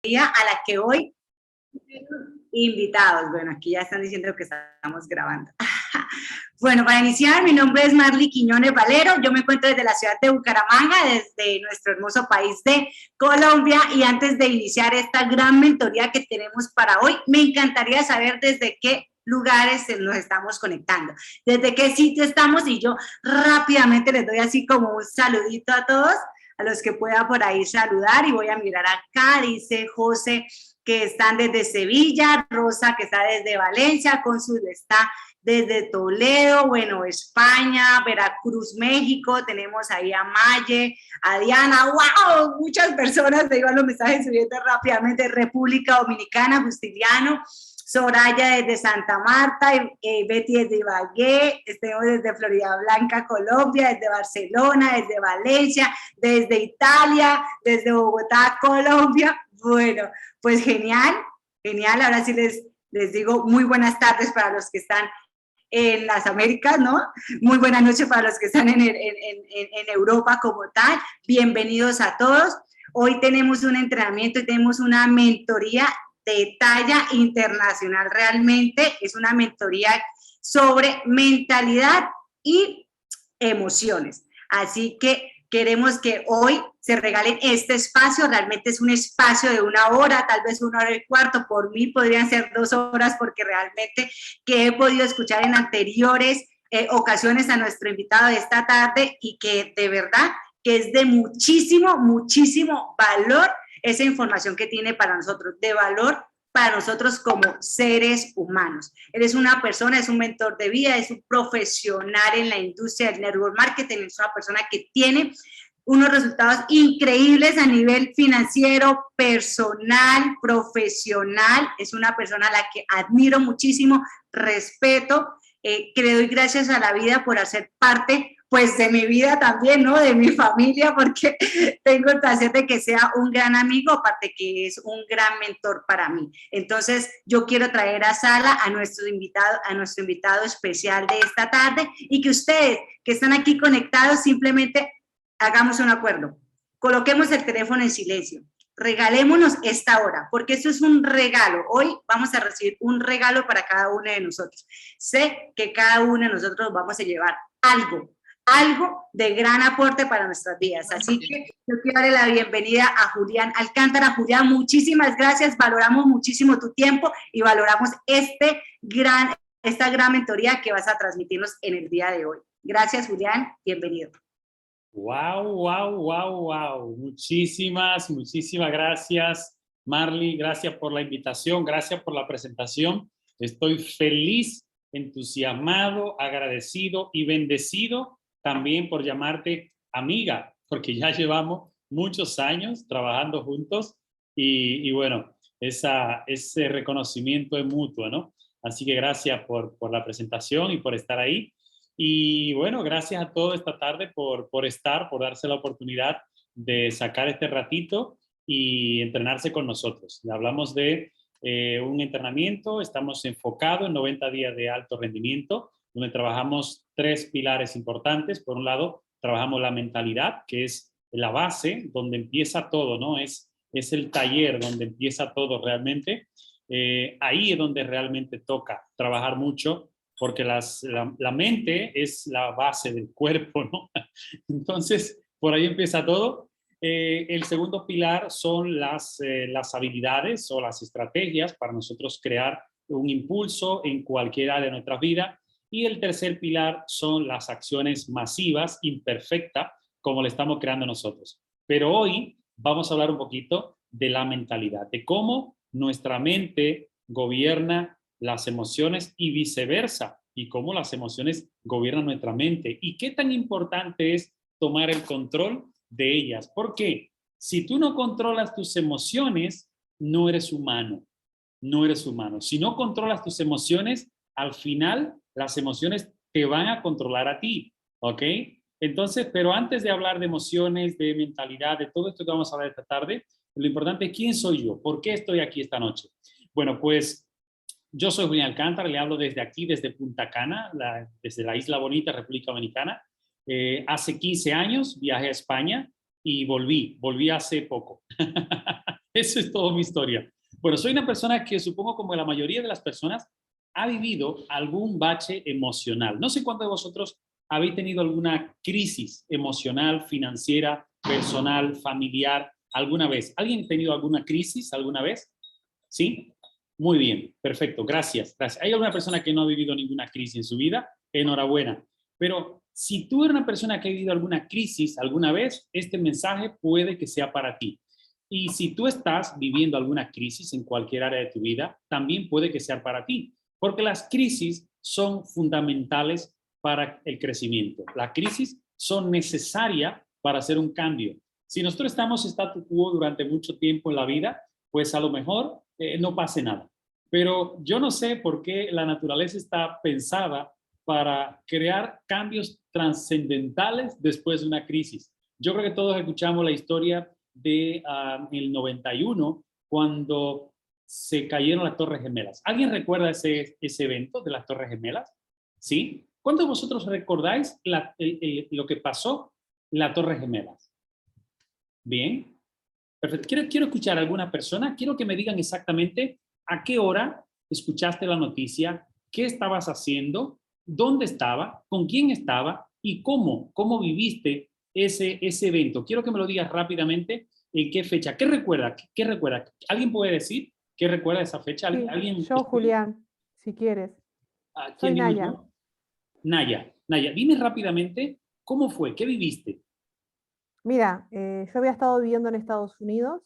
a la que hoy invitados. Bueno, aquí ya están diciendo que estamos grabando. Bueno, para iniciar, mi nombre es Marly Quiñones Valero. Yo me encuentro desde la ciudad de Bucaramanga, desde nuestro hermoso país de Colombia. Y antes de iniciar esta gran mentoría que tenemos para hoy, me encantaría saber desde qué lugares nos estamos conectando, desde qué sitio estamos, y yo rápidamente les doy así como un saludito a todos, a los que pueda por ahí saludar, y voy a mirar acá, dice José que están desde Sevilla, Rosa que está desde Valencia, Consul está desde Toledo, bueno, España, Veracruz, México, tenemos ahí a Maye, a Diana, wow, muchas personas, te iban los mensajes subiendo rápidamente, República Dominicana, Justiniano, Soraya desde Santa Marta, Betty desde Ibagué, tenemos desde Florida Blanca, Colombia, desde Barcelona, desde Valencia, desde Italia, desde Bogotá, Colombia. Bueno, pues genial, genial. Ahora sí les digo muy buenas tardes para los que están en las Américas, ¿no? Muy buenas noches para los que están en Europa como tal. Bienvenidos a todos. Hoy tenemos un entrenamiento y tenemos una mentoría de talla internacional. Realmente es una mentoría sobre mentalidad y emociones. Así que queremos que hoy se regalen este espacio. Realmente es un espacio de 1 hora, tal vez 1 hora y cuarto. Por mí podrían ser 2 horas, porque realmente que he podido escuchar en anteriores ocasiones a nuestro invitado de esta tarde, y que de verdad que es de muchísimo, muchísimo valor esa información que tiene para nosotros, de valor para nosotros como seres humanos. Eres una persona, es un mentor de vida, es un profesional en la industria del network marketing, es una persona que tiene unos resultados increíbles a nivel financiero, personal, profesional. Es una persona a la que admiro muchísimo, respeto, que le doy gracias a la vida por hacer parte pues de mi vida también, ¿no? De mi familia, porque tengo el placer de que sea un gran amigo, aparte que es un gran mentor para mí. Entonces, yo quiero traer a sala a nuestro invitado especial de esta tarde, y que ustedes que están aquí conectados simplemente hagamos un acuerdo. Coloquemos el teléfono en silencio. Regalémonos esta hora, porque esto es un regalo. Hoy vamos a recibir un regalo para cada uno de nosotros. Sé que cada uno de nosotros vamos a llevar algo de gran aporte para nuestras vidas. Así que yo quiero darle la bienvenida a Julián Alcántara. Julián, muchísimas gracias. Valoramos muchísimo tu tiempo y valoramos esta gran mentoría que vas a transmitirnos en el día de hoy. Gracias, Julián. Bienvenido. Wow, wow, wow, wow. Muchísimas gracias, Marly. Gracias por la invitación, gracias por la presentación. Estoy feliz, entusiasmado, agradecido y bendecido también por llamarte amiga, porque ya llevamos muchos años trabajando juntos y bueno, ese reconocimiento es mutuo, ¿no? Así que gracias por la presentación y por estar ahí. Y bueno, gracias a todos esta tarde por darse la oportunidad de sacar este ratito y entrenarse con nosotros. Hablamos de un entrenamiento, estamos enfocados en 90 días de alto rendimiento, donde trabajamos 3 pilares importantes. Por un lado, trabajamos la mentalidad, que es la base, donde empieza todo, ¿no? Es el taller donde empieza todo realmente. Ahí es donde realmente toca trabajar mucho, porque la mente es la base del cuerpo, ¿no? Entonces, por ahí empieza todo. El segundo pilar son las habilidades o las estrategias para nosotros crear un impulso en cualquiera de nuestras vidas. Y el tercer pilar son las acciones masivas, imperfectas, como le estamos creando nosotros. Pero hoy vamos a hablar un poquito de la mentalidad, de cómo nuestra mente gobierna las emociones y viceversa, y cómo las emociones gobiernan nuestra mente, y qué tan importante es tomar el control de ellas. Porque si tú no controlas tus emociones, no eres humano. No eres humano. Si no controlas tus emociones, al final las emociones te van a controlar a ti, ¿ok? Entonces, pero antes de hablar de emociones, de mentalidad, de todo esto que vamos a hablar esta tarde, lo importante es quién soy yo, por qué estoy aquí esta noche. Bueno, pues yo soy Julián Alcántara, le hablo desde aquí, desde Punta Cana, desde la Isla Bonita, República Dominicana. Hace 15 años viajé a España y volví hace poco. Eso es toda mi historia. Bueno, soy una persona que supongo como la mayoría de las personas ha vivido algún bache emocional. No sé cuántos de vosotros habéis tenido alguna crisis emocional, financiera, personal, familiar, alguna vez. ¿Alguien ha tenido alguna crisis alguna vez? ¿Sí? Muy bien, perfecto, gracias, gracias. ¿Hay alguna persona que no ha vivido ninguna crisis en su vida? Enhorabuena. Pero si tú eres una persona que ha vivido alguna crisis alguna vez, este mensaje puede que sea para ti. Y si tú estás viviendo alguna crisis en cualquier área de tu vida, también puede que sea para ti, porque las crisis son fundamentales para el crecimiento. Las crisis son necesarias para hacer un cambio. Si nosotros estamos statu quo durante mucho tiempo en la vida, pues a lo mejor no pase nada. Pero yo no sé por qué la naturaleza está pensada para crear cambios trascendentales después de una crisis. Yo creo que todos escuchamos la historia de el 91, cuando se cayeron las Torres Gemelas. ¿Alguien recuerda ese evento de las Torres Gemelas? ¿Sí? ¿Cuántos de vosotros recordáis lo que pasó en las Torres Gemelas? Bien. Perfecto. Quiero escuchar a alguna persona. Quiero que me digan exactamente a qué hora escuchaste la noticia, qué estabas haciendo, dónde estaba, con quién estaba y cómo viviste ese evento. Quiero que me lo digas rápidamente en qué fecha. ¿Qué recuerda? ¿Qué recuerda? ¿Alguien puede decir qué recuerda esa fecha? Sí, ¿Alguien? yo, Julián, si quieres. ¿Quién Soy dijo Naya. yo? Naya, dime rápidamente cómo fue, qué viviste. Mira, yo había estado viviendo en Estados Unidos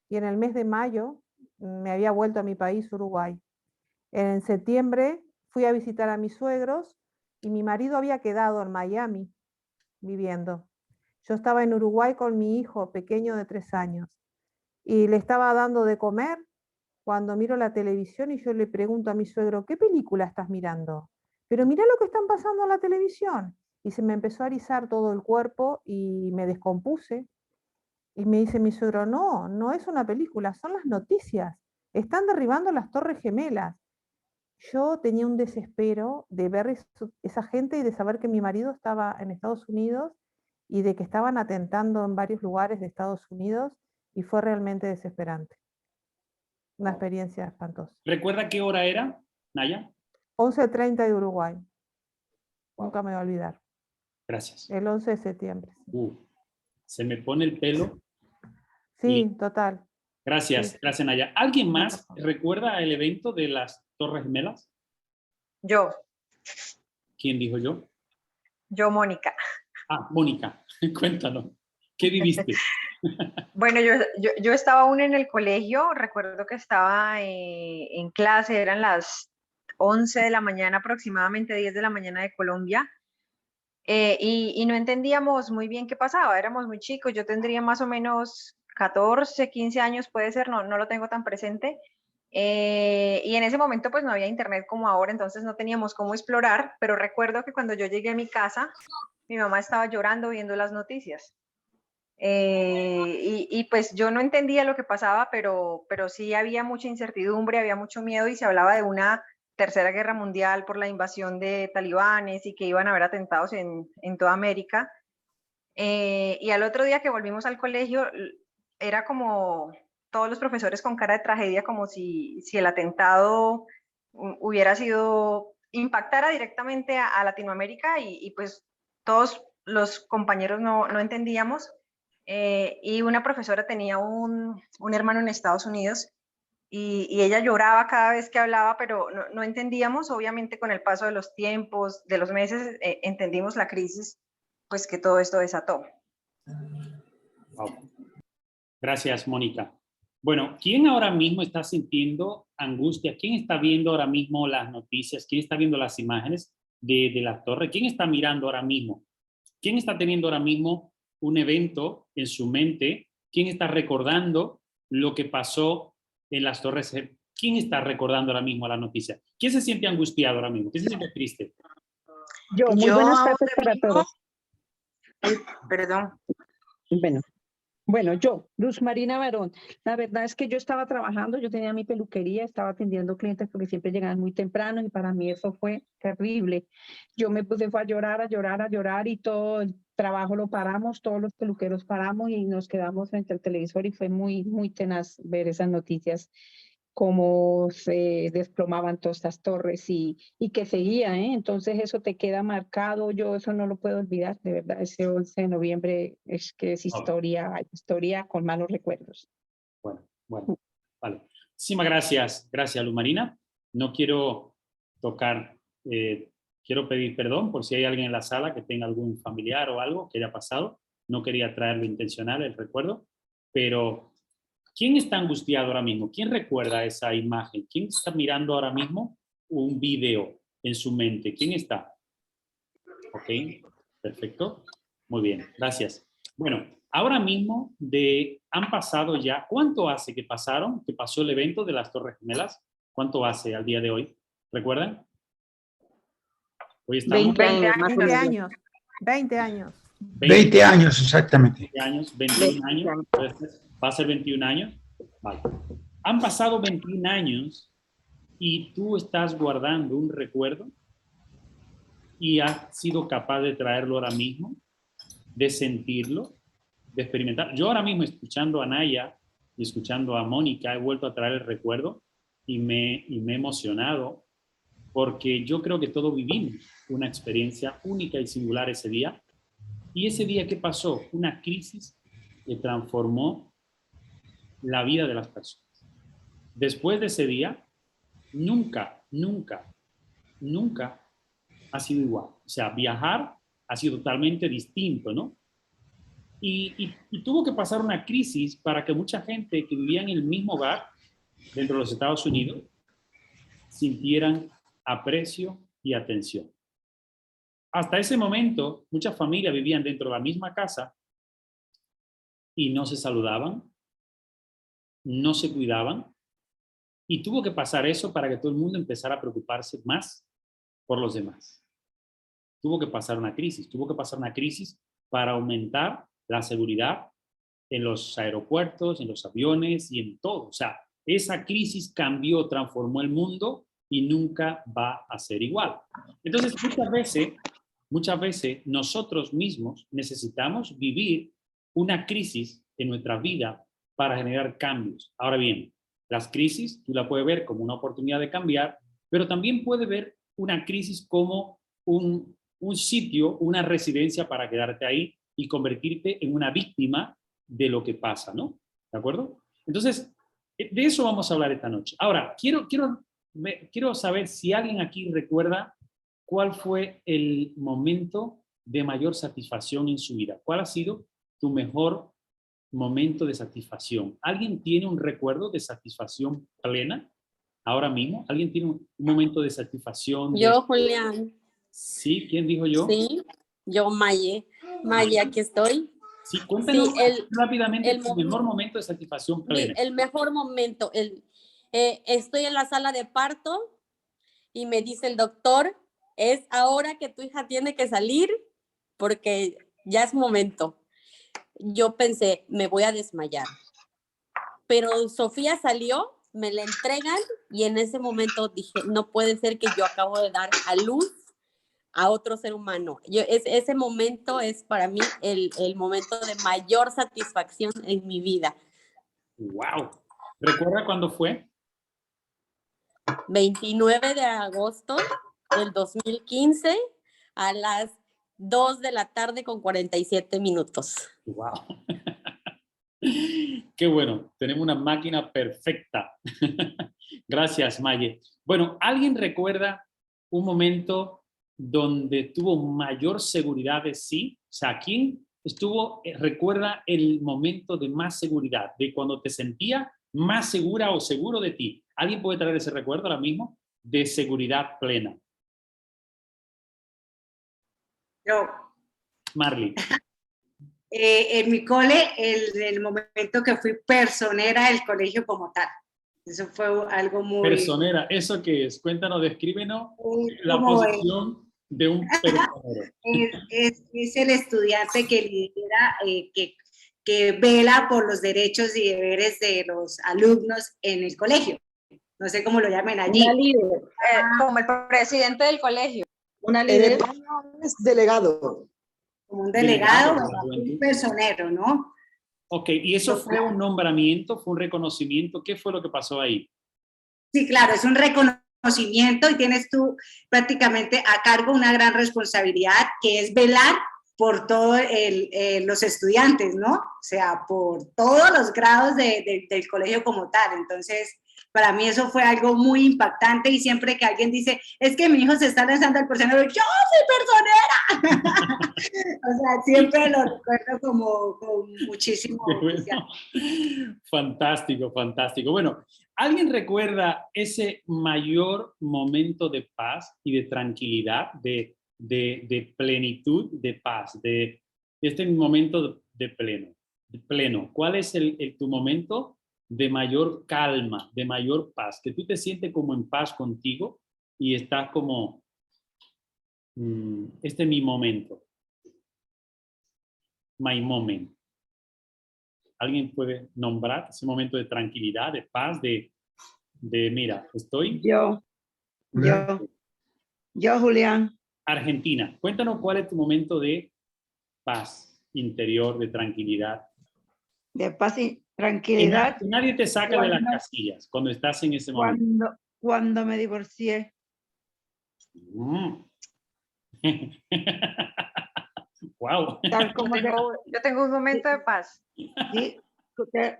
y en el mes de mayo me había vuelto a mi país, Uruguay. En septiembre fui a visitar a mis suegros y mi marido había quedado en Miami viviendo. Yo estaba en Uruguay con mi hijo pequeño de 3 años y le estaba dando de comer cuando miro la televisión y yo le pregunto a mi suegro, ¿qué película estás mirando? Pero mira lo que están pasando en la televisión. Y se me empezó a erizar todo el cuerpo y me descompuse. Y me dice mi suegro, no, no es una película, son las noticias. Están derribando las Torres Gemelas. Yo tenía un desespero de ver esa gente y de saber que mi marido estaba en Estados Unidos y de que estaban atentando en varios lugares de Estados Unidos y fue realmente desesperante. Una experiencia espantosa. ¿Recuerda qué hora era, Naya? 11:30 de Uruguay. Nunca me voy a olvidar. Gracias. El 11 de septiembre. Se me pone el pelo. Sí, total. Gracias, Sí. gracias Naya. ¿Alguien más recuerda el evento de las Torres Gemelas? Yo, ¿Quién dijo yo? Mónica. Mónica, cuéntanos. ¿Qué viviste? Bueno, yo estaba aún en el colegio, recuerdo que estaba en clase, eran las 11 de la mañana aproximadamente, 10 de la mañana de Colombia, y no entendíamos muy bien qué pasaba, éramos muy chicos, yo tendría más o menos 14, 15 años, puede ser, no lo tengo tan presente, y en ese momento pues no había internet como ahora, entonces no teníamos cómo explorar, pero recuerdo que cuando yo llegué a mi casa, mi mamá estaba llorando viendo las noticias. Y pues yo no entendía lo que pasaba, pero sí había mucha incertidumbre, había mucho miedo y se hablaba de una tercera guerra mundial por la invasión de talibanes y que iban a haber atentados en toda América. Y al otro día que volvimos al colegio, era como todos los profesores con cara de tragedia, como si el atentado hubiera sido, impactara directamente a Latinoamérica y pues todos los compañeros no entendíamos. Y una profesora tenía un hermano en Estados Unidos y ella lloraba cada vez que hablaba, pero no entendíamos. Obviamente con el paso de los tiempos, de los meses, entendimos la crisis pues que todo esto desató. Wow. Gracias, Mónica. Bueno, ¿quién ahora mismo está sintiendo angustia? ¿Quién está viendo ahora mismo las noticias? ¿Quién está viendo las imágenes de la torre? ¿Quién está mirando ahora mismo? ¿Quién está teniendo ahora mismo un evento en su mente? ¿Quién está recordando lo que pasó en las torres? ¿Quién está recordando ahora mismo la noticia? ¿Quién se siente angustiado ahora mismo? ¿Quién se siente triste? Muy buenas tardes para todos. Perdón. Bueno, Bueno, yo, Luz Marina Barón, la verdad es que yo estaba trabajando, yo tenía mi peluquería, estaba atendiendo clientes porque siempre llegaban muy temprano y para mí eso fue terrible. Yo me puse fue a llorar, a llorar, a llorar y todo el trabajo lo paramos, todos los peluqueros paramos y nos quedamos frente al televisor y fue muy, muy tenaz ver esas noticias, cómo se desplomaban todas estas torres y que seguía, ¿eh? Entonces eso te queda marcado, yo eso no lo puedo olvidar, de verdad, ese 11 de noviembre es que es historia, historia con malos recuerdos. Bueno, vale. Muchísimas gracias, gracias Luz Marina. No quiero tocar, quiero pedir perdón por si hay alguien en la sala que tenga algún familiar o algo que haya pasado. No quería traerlo intencional, el recuerdo, pero ¿quién está angustiado ahora mismo? ¿Quién recuerda esa imagen? ¿Quién está mirando ahora mismo un video en su mente? ¿Quién está? Ok, perfecto. Muy bien, gracias. Bueno, ahora mismo han pasado ya, ¿cuánto hace que pasó el evento de las Torres Gemelas? ¿Cuánto hace al día de hoy? ¿Recuerdan? Hoy estamos 20 años, más o 20 menos. años. 20 años. 20 años, exactamente. 20 años, 21 años. Va a ser 21 años. Vale. Han pasado 21 años y tú estás guardando un recuerdo y has sido capaz de traerlo ahora mismo, de sentirlo, de experimentar. Yo ahora mismo escuchando a Naya y escuchando a Mónica he vuelto a traer el recuerdo y me he emocionado porque yo creo que todos vivimos una experiencia única y singular ese día. Y ese día, ¿qué pasó? Una crisis que transformó la vida de las personas. Después de ese día, nunca ha sido igual. O sea, viajar ha sido totalmente distinto, ¿no? Y tuvo que pasar una crisis para que mucha gente que vivía en el mismo hogar dentro de los Estados Unidos sintieran aprecio y atención. Hasta ese momento, muchas familias vivían dentro de la misma casa y no se saludaban, no se cuidaban, y tuvo que pasar eso para que todo el mundo empezara a preocuparse más por los demás. Tuvo que pasar una crisis para aumentar la seguridad en los aeropuertos, en los aviones y en todo. O sea, esa crisis cambió, transformó el mundo y nunca va a ser igual. Entonces, muchas veces nosotros mismos necesitamos vivir una crisis en nuestra vida para generar cambios. Ahora bien, las crisis tú la puedes ver como una oportunidad de cambiar, pero también puedes ver una crisis como un sitio, una residencia para quedarte ahí y convertirte en una víctima de lo que pasa, ¿no? ¿De acuerdo? Entonces, de eso vamos a hablar esta noche. Ahora, quiero saber si alguien aquí recuerda cuál fue el momento de mayor satisfacción en su vida. ¿Cuál ha sido tu mejor momento de satisfacción? ¿Alguien tiene un recuerdo de satisfacción plena ahora mismo? ¿Alguien tiene un momento de satisfacción? Yo, Julián. ¿Sí? ¿Quién dijo yo? Sí, yo, Maye. Maye, aquí estoy. Sí, cuéntanos Sí, rápidamente el mejor momento de satisfacción plena. El mejor momento. Estoy en la sala de parto y me dice el doctor, es ahora que tu hija tiene que salir porque ya es momento. Yo pensé, me voy a desmayar. Pero Sofía salió, me la entregan y en ese momento dije, no puede ser que yo acabo de dar a luz a otro ser humano. Ese momento es para mí el momento de mayor satisfacción en mi vida. ¡Wow! ¿Recuerda cuándo fue? 29 de agosto del 2015 a las 2 de la tarde con 47 minutos. ¡Wow! Qué bueno, tenemos una máquina perfecta. Gracias, Maye. Bueno, ¿alguien recuerda un momento donde tuvo mayor seguridad de sí? O sea, ¿quién recuerda el momento de más seguridad, de cuando te sentía más segura o seguro de ti? ¿Alguien puede traer ese recuerdo ahora mismo de seguridad plena? Yo. Marley. En mi cole, el momento que fui personera del colegio como tal. Eso fue algo muy... Personera, ¿eso qué es? Cuéntanos, descríbenos la posición de un personero. Es el estudiante que lidera, que que vela por los derechos y deberes de los alumnos en el colegio. No sé cómo lo llamen allí. Una líder. Como el presidente del colegio. Una En líder. España es delegado. Como un delegado, de la juventud. un personero, ¿no? Ok, ¿y eso fue un nombramiento, fue un reconocimiento? ¿Qué fue lo que pasó ahí? Sí, claro, es un reconocimiento y tienes tú prácticamente a cargo una gran responsabilidad que es velar por todos los estudiantes, ¿no? O sea, por todos los grados del colegio como tal. Entonces, para mí eso fue algo muy impactante y siempre que alguien dice, es que mi hijo se está lanzando al personero, yo soy personera. O sea, siempre lo recuerdo como con muchísimo entusiasmo. Fantástico, fantástico. Bueno, ¿alguien recuerda ese mayor momento de paz y de tranquilidad, de plenitud, de paz, de este momento de pleno? ¿Cuál es tu momento de mayor calma, de mayor paz? Que tú te sientes como en paz contigo y estás como, este es mi momento. My moment. ¿Alguien puede nombrar ese momento de tranquilidad, de paz, de mira, estoy? Yo, Julián. Argentina. Cuéntanos cuál es tu momento de paz interior, de tranquilidad. De paz y tranquilidad. Que nadie te saca de las casillas cuando estás en ese momento. Cuando me divorcié. Wow. Tal como Yo tengo un momento de paz. Sí,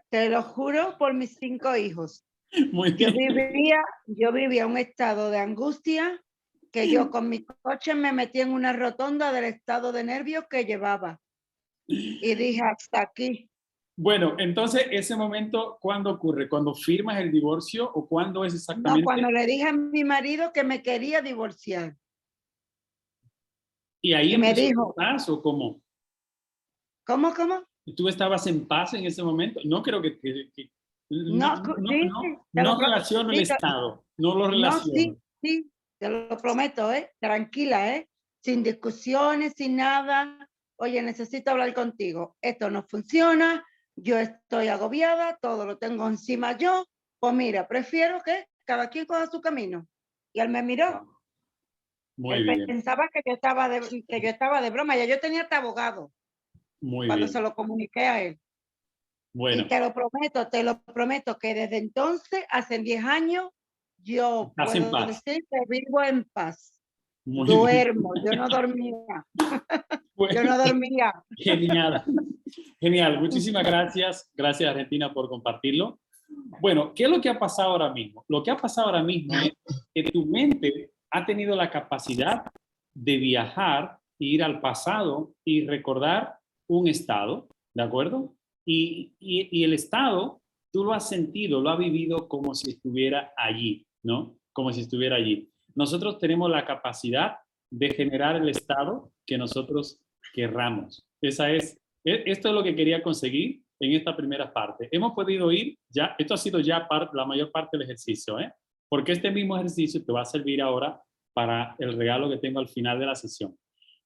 te lo juro por mis 5 hijos. Muy bien. Yo vivía un estado de angustia que yo con mi coche me metí en una rotonda del estado de nervios que llevaba. Y dije, hasta aquí. Bueno, entonces, ese momento, ¿cuándo ocurre? ¿Cuando firmas el divorcio o cuándo es exactamente? No, cuando le dije a mi marido que me quería divorciar. ¿Y ahí Y me empezó dijo, tu paz o cómo? ¿Cómo? ¿Tú estabas en paz en ese momento? No creo que No, no relaciono el estado, no lo relaciono. Sí, te lo prometo, tranquila, sin discusiones, sin nada. Oye, necesito hablar contigo. Esto no funciona, yo estoy agobiada, todo lo tengo encima yo. Pues mira, prefiero que cada quien coja su camino. Y él me miró. Muy Él bien. pensaba que yo estaba de broma, ya yo tenía hasta abogado. Muy cuando bien. se lo comuniqué a él. Bueno. Y te lo prometo que desde entonces, hace 10 años, yo Estás en puedo paz. decir que vivo en paz. Muy Duermo, bien. yo no dormía. Bueno, Yo no dormía. Genial. Genial. Muchísimas gracias. Gracias, Argentina, por compartirlo. Bueno, ¿qué es lo que ha pasado ahora mismo? Lo que ha pasado ahora mismo es que tu mente ha tenido la capacidad de viajar, ir al pasado y recordar un estado, ¿de acuerdo? Y el estado, tú lo has sentido, lo has vivido como si estuviera allí, ¿no? Como si estuviera allí. Nosotros tenemos la capacidad de generar el estado que nosotros querramos. Esto es lo que quería conseguir en esta primera parte. Hemos podido ir, ya, esto ha sido ya la mayor parte del ejercicio, porque este mismo ejercicio te va a servir ahora para el regalo que tengo al final de la sesión.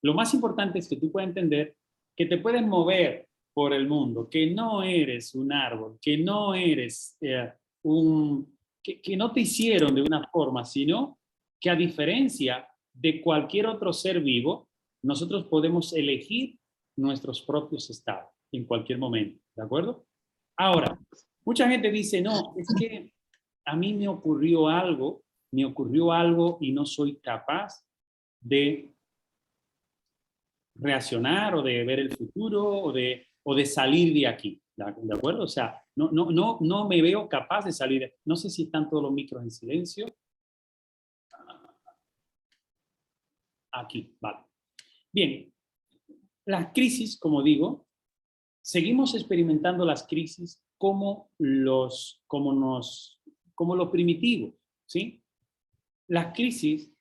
Lo más importante es que tú puedas entender que te puedes mover por el mundo, que no eres un árbol, que no eres que no te hicieron de una forma, sino que a diferencia de cualquier otro ser vivo, nosotros podemos elegir nuestros propios estados en cualquier momento, ¿de acuerdo? Ahora, mucha gente dice, no, es que a mí me ocurrió algo y no soy capaz de reaccionar o de ver el futuro o de salir de aquí, ¿de acuerdo? O sea, no me veo capaz de salir. No sé si están todos los micros en silencio. Aquí, vale. Bien, las crisis, como digo, seguimos experimentando las crisis como lo primitivo, ¿sí? Las crisis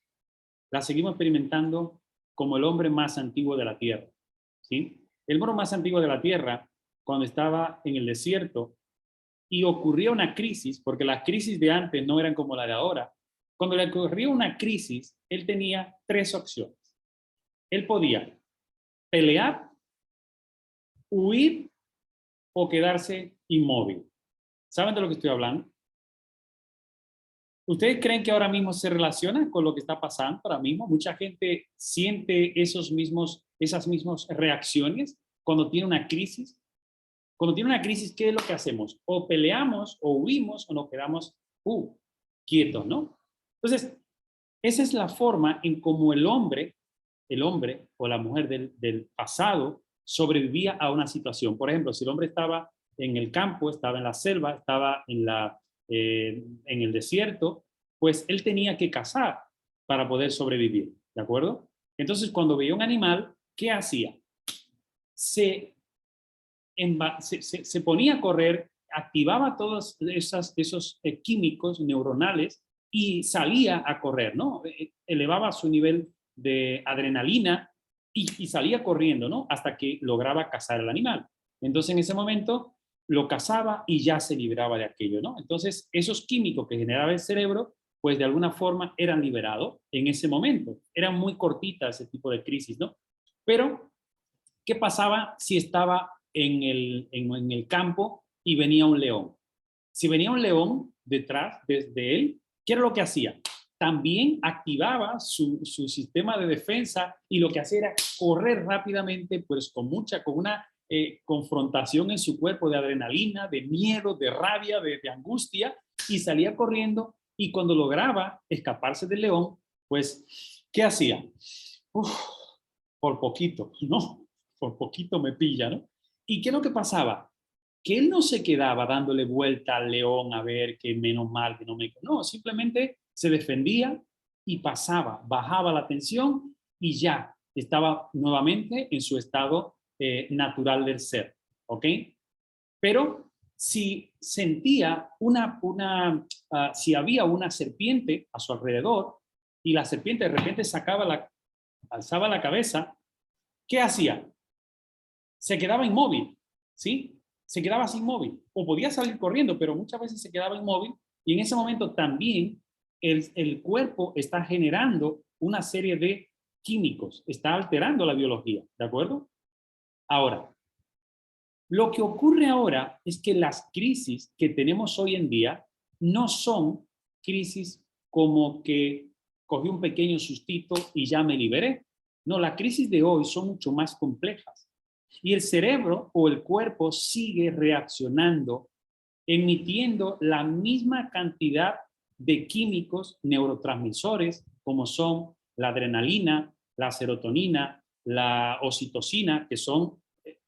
las seguimos experimentando como el hombre más antiguo de la Tierra, ¿sí? El hombre más antiguo de la Tierra, cuando estaba en el desierto y ocurría una crisis, porque las crisis de antes no eran como la de ahora, cuando le ocurrió una crisis, él tenía 3 opciones. Él podía pelear, huir o quedarse inmóvil. ¿Saben de lo que estoy hablando? ¿Ustedes creen que ahora mismo se relaciona con lo que está pasando ahora mismo? Mucha gente siente esas mismas reacciones cuando tiene una crisis. Cuando tiene una crisis, ¿qué es lo que hacemos? O peleamos, o huimos, o nos quedamos quietos, ¿no? Entonces, esa es la forma en cómo el hombre o la mujer del pasado sobrevivía a una situación. Por ejemplo, si el hombre estaba en el campo, estaba en la selva, estaba en el desierto, pues él tenía que cazar para poder sobrevivir, ¿de acuerdo? Entonces, cuando veía un animal, ¿qué hacía? Se ponía a correr, activaba todos esos químicos neuronales y salía a correr, ¿no? Elevaba su nivel de adrenalina y salía corriendo, ¿no? Hasta que lograba cazar el animal. Entonces, en ese momento, lo cazaba y ya se libraba de aquello, ¿no? Entonces, esos químicos que generaba el cerebro, pues de alguna forma eran liberados en ese momento. Eran muy cortitas ese tipo de crisis, ¿no? Pero, ¿qué pasaba si estaba en el campo y venía un león? Si venía un león detrás de él, ¿qué era lo que hacía? También activaba su sistema de defensa y lo que hacía era correr rápidamente, pues con una confrontación en su cuerpo de adrenalina, de miedo, de rabia, de angustia, y salía corriendo, y cuando lograba escaparse del león, pues, ¿qué hacía? Por poquito, ¿no? Por poquito me pilla, ¿no? ¿Y qué es lo que pasaba? Que él no se quedaba dándole vuelta al león a ver que menos mal, que no me... No, simplemente se defendía y pasaba, bajaba la tensión y ya estaba nuevamente en su estado natural del ser, ¿ok? Pero si sentía si había una serpiente a su alrededor y la serpiente de repente alzaba la cabeza, ¿qué hacía? Se quedaba inmóvil, ¿sí? Se quedaba así inmóvil. O podía salir corriendo, pero muchas veces se quedaba inmóvil y en ese momento también el cuerpo está generando una serie de químicos, está alterando la biología, ¿de acuerdo? Ahora, lo que ocurre ahora es que las crisis que tenemos hoy en día no son crisis como que cogí un pequeño sustito y ya me liberé. No, las crisis de hoy son mucho más complejas. Y el cerebro o el cuerpo sigue reaccionando, emitiendo la misma cantidad de químicos neurotransmisores como son la adrenalina, la serotonina, la oxitocina, que son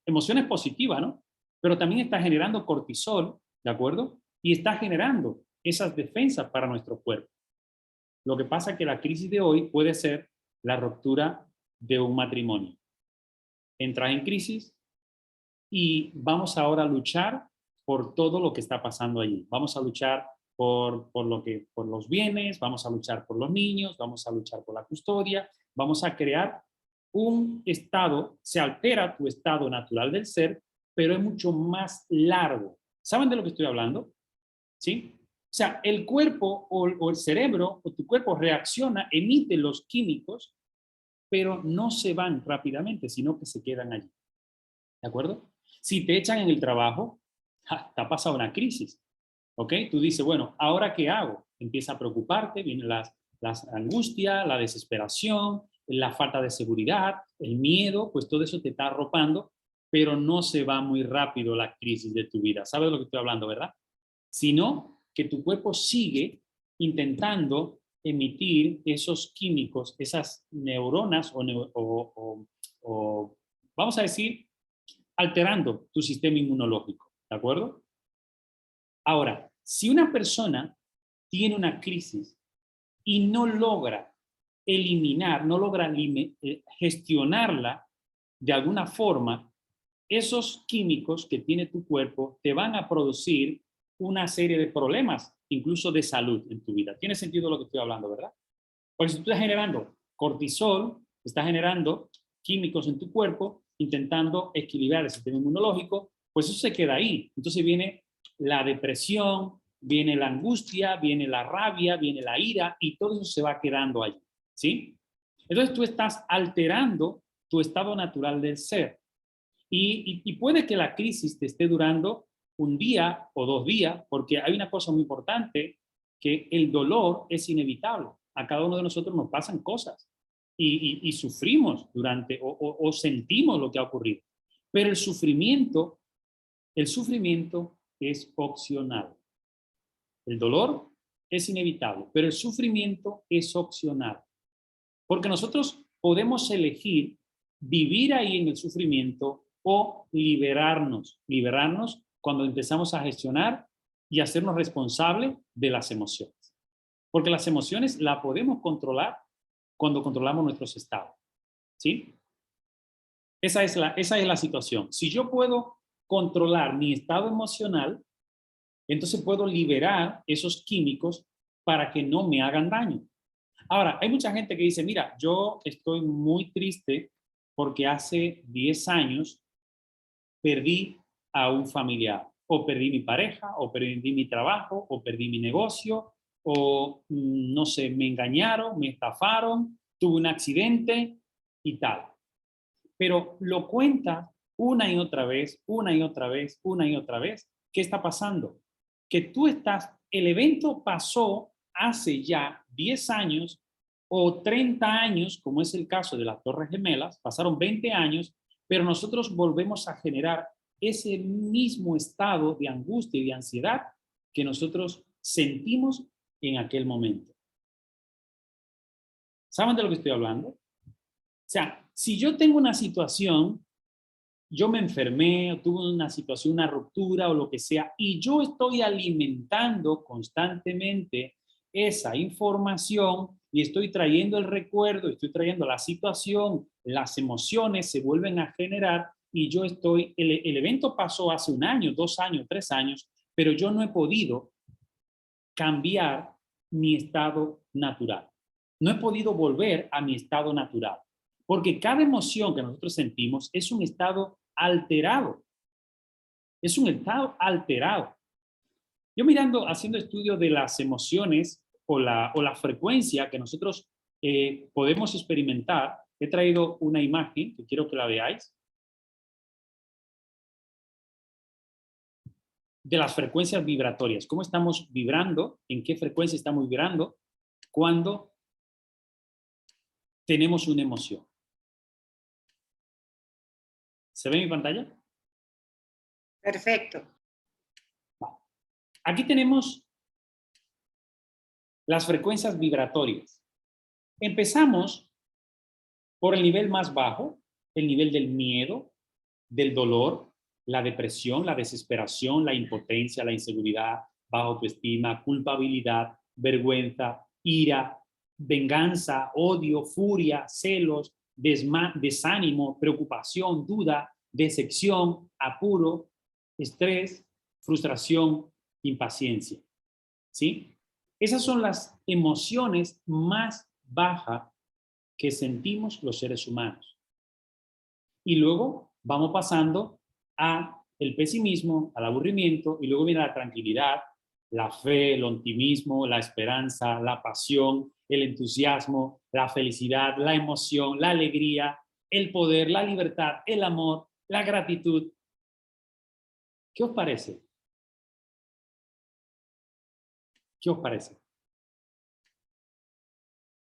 emociones positivas, ¿no? Pero también está generando cortisol, ¿de acuerdo? Y está generando esas defensas para nuestro cuerpo. Lo que pasa es que la crisis de hoy puede ser la ruptura de un matrimonio. Entras en crisis y vamos ahora a luchar por todo lo que está pasando allí. Vamos a luchar por los bienes, vamos a luchar por los niños, vamos a luchar por la custodia, vamos a crear un estado, se altera tu estado natural del ser, pero es mucho más largo. ¿Saben de lo que estoy hablando? ¿Sí? O sea, el cuerpo o el cerebro o tu cuerpo reacciona, emite los químicos, pero no se van rápidamente, sino que se quedan allí. ¿De acuerdo? Si te echan en el trabajo, te ha pasado una crisis. ¿Ok? Tú dices, bueno, ¿ahora qué hago? Empieza a preocuparte, vienen las angustias, la desesperación, la falta de seguridad, el miedo, pues todo eso te está arropando, pero no se va muy rápido la crisis de tu vida. ¿Sabes de lo que estoy hablando, verdad? Sino que tu cuerpo sigue intentando emitir esos químicos, esas neuronas o vamos a decir, alterando tu sistema inmunológico, ¿de acuerdo? Ahora, si una persona tiene una crisis y no logra eliminar, no logra gestionarla de alguna forma, esos químicos que tiene tu cuerpo te van a producir una serie de problemas, incluso de salud en tu vida. ¿Tiene sentido lo que estoy hablando, verdad? Porque si tú estás generando cortisol, estás generando químicos en tu cuerpo, intentando equilibrar el sistema inmunológico, pues eso se queda ahí. Entonces viene la depresión, viene la angustia, viene la rabia, viene la ira, y todo eso se va quedando allí, ¿sí? Entonces tú estás alterando tu estado natural del ser. Y puede que la crisis te esté durando un día o 2 días, porque hay una cosa muy importante, que el dolor es inevitable. A cada uno de nosotros nos pasan cosas y sufrimos durante o sentimos lo que ha ocurrido. Pero el sufrimiento es opcional. El dolor es inevitable, pero el sufrimiento es opcional. Porque nosotros podemos elegir vivir ahí en el sufrimiento o liberarnos cuando empezamos a gestionar y hacernos responsables de las emociones. Porque las emociones las podemos controlar cuando controlamos nuestros estados. ¿Sí? Esa es la situación. Si yo puedo controlar mi estado emocional, entonces puedo liberar esos químicos para que no me hagan daño. Ahora, hay mucha gente que dice, mira, yo estoy muy triste porque hace 10 años perdí a un familiar, o perdí mi pareja, o perdí mi trabajo, o perdí mi negocio, o no sé, me engañaron, me estafaron, tuve un accidente y tal. Pero lo cuenta una y otra vez, una y otra vez, una y otra vez. ¿Qué está pasando? Que el evento pasó hace ya 10 años o 30 años, como es el caso de las Torres Gemelas, pasaron 20 años, pero nosotros volvemos a generar ese mismo estado de angustia y de ansiedad que nosotros sentimos en aquel momento. ¿Saben de lo que estoy hablando? O sea, si yo tengo una situación, yo me enfermé, o tuve una situación, una ruptura o lo que sea, y yo estoy alimentando constantemente esa información y estoy trayendo el recuerdo, estoy trayendo la situación, las emociones se vuelven a generar y yo el evento pasó hace 1 año, 2 años, 3 años, pero yo no he podido cambiar mi estado natural. No he podido volver a mi estado natural. Porque cada emoción que nosotros sentimos es un estado alterado. Es un estado alterado. Yo haciendo estudios de las emociones o la frecuencia que nosotros podemos experimentar, he traído una imagen que quiero que la veáis. De las frecuencias vibratorias. ¿Cómo estamos vibrando? ¿En qué frecuencia estamos vibrando cuando tenemos una emoción? ¿Se ve mi pantalla? Perfecto. Aquí tenemos las frecuencias vibratorias. Empezamos por el nivel más bajo, el nivel del miedo, del dolor, la depresión, la desesperación, la impotencia, la inseguridad, baja autoestima, culpabilidad, vergüenza, ira, venganza, odio, furia, celos, desánimo, preocupación, duda, decepción, apuro, estrés, frustración, impaciencia. ¿Sí? Esas son las emociones más bajas que sentimos los seres humanos. Y luego vamos pasando a el pesimismo, al aburrimiento, y luego viene la tranquilidad, la fe, el optimismo, la esperanza, la pasión, el entusiasmo, la felicidad, la emoción, la alegría, el poder, la libertad, el amor, la gratitud. ¿Qué os parece? ¿Qué os parece?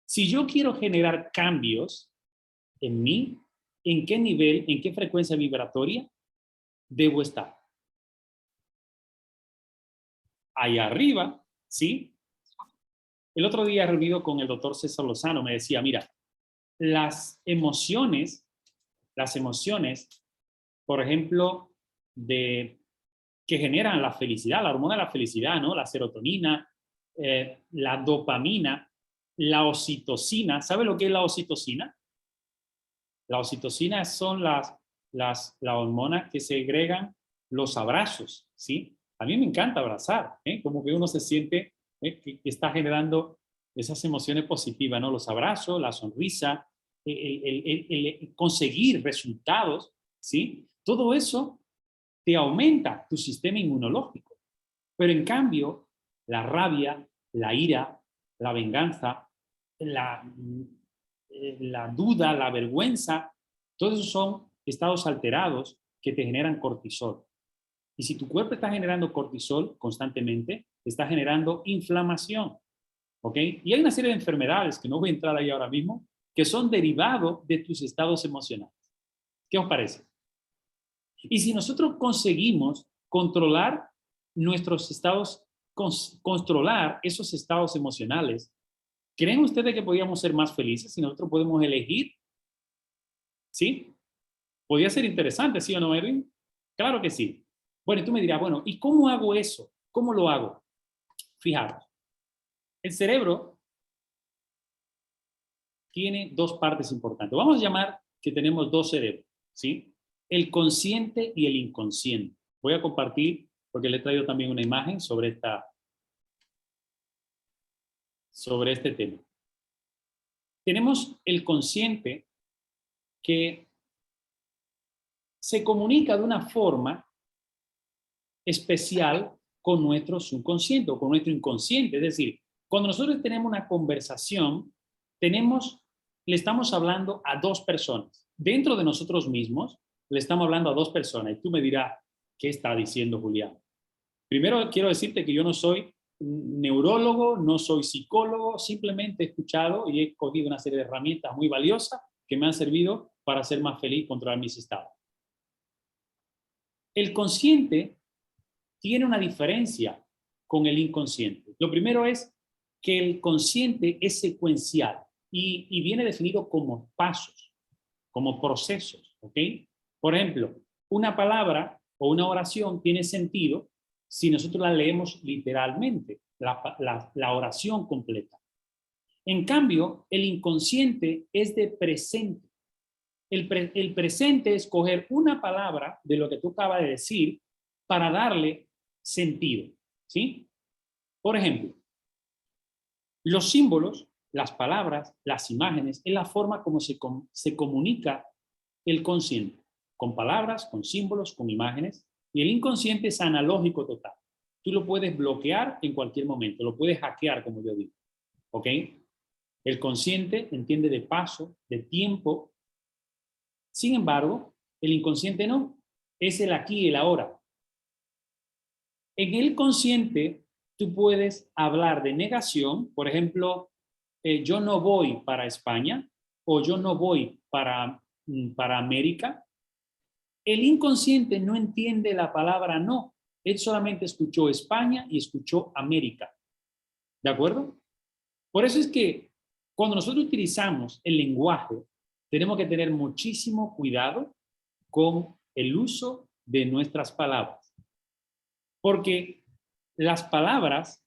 Si yo quiero generar cambios en mí, ¿en qué nivel, en qué frecuencia vibratoria debo estar? Allá arriba, ¿sí? El otro día reunido con el doctor César Lozano me decía, mira, las emociones, por ejemplo, que generan la felicidad, la hormona de la felicidad, ¿no? La serotonina, la dopamina, la oxitocina. ¿Sabe lo que es la oxitocina? La oxitocina son las hormonas que segregan los abrazos, ¿sí? A mí me encanta abrazar, como que uno se siente que está generando esas emociones positivas, ¿no? Los abrazos, la sonrisa, el conseguir resultados, ¿sí? Todo eso te aumenta tu sistema inmunológico. Pero en cambio, la rabia, la ira, la venganza, la duda, la vergüenza, todos esos son estados alterados que te generan cortisol. Y si tu cuerpo está generando cortisol constantemente, está generando inflamación. ¿Ok? Y hay una serie de enfermedades, que no voy a entrar ahí ahora mismo, que son derivados de tus estados emocionales. ¿Qué os parece? Y si nosotros conseguimos controlar nuestros estados, controlar esos estados emocionales, ¿creen ustedes que podríamos ser más felices si nosotros podemos elegir? ¿Sí? Podría ser interesante, ¿sí o no, Erwin? Claro que sí. Bueno, y tú me dirás, bueno, ¿y cómo hago eso? ¿Cómo lo hago? Fijaros, el cerebro tiene dos partes importantes. Vamos a llamar que tenemos dos cerebros, ¿sí? El consciente y el inconsciente. Voy a compartir, porque le he traído también una imagen sobre este tema. Tenemos el consciente que se comunica de una forma especial con nuestro subconsciente o con nuestro inconsciente. Es decir, cuando nosotros tenemos una conversación, le estamos hablando a dos personas. Dentro de nosotros mismos, le estamos hablando a dos personas. Y tú me dirás, ¿qué está diciendo Julián? Primero quiero decirte que yo no soy neurólogo, no soy psicólogo, simplemente he escuchado y he cogido una serie de herramientas muy valiosas que me han servido para ser más feliz y controlar mis estados. El consciente tiene una diferencia con el inconsciente. Lo primero es que el consciente es secuencial y viene definido como pasos, como procesos, ¿ok? Por ejemplo, una palabra o una oración tiene sentido si nosotros la leemos literalmente, la oración completa. En cambio, el inconsciente es de presente. El presente es coger una palabra de lo que tú acabas de decir para darle sentido, ¿sí? Por ejemplo, los símbolos, las palabras, las imágenes, es la forma como se comunica el consciente, con palabras, con símbolos, con imágenes, y el inconsciente es analógico total. Tú lo puedes bloquear en cualquier momento, lo puedes hackear, como yo digo, ¿ok? El consciente entiende de paso, de tiempo. Sin embargo, el inconsciente no, es el aquí y el ahora. En el consciente, tú puedes hablar de negación, por ejemplo, yo no voy para España o yo no voy para América. El inconsciente no entiende la palabra no, él solamente escuchó España y escuchó América. ¿De acuerdo? Por eso es que cuando nosotros utilizamos el lenguaje, tenemos que tener muchísimo cuidado con el uso de nuestras palabras. Porque las palabras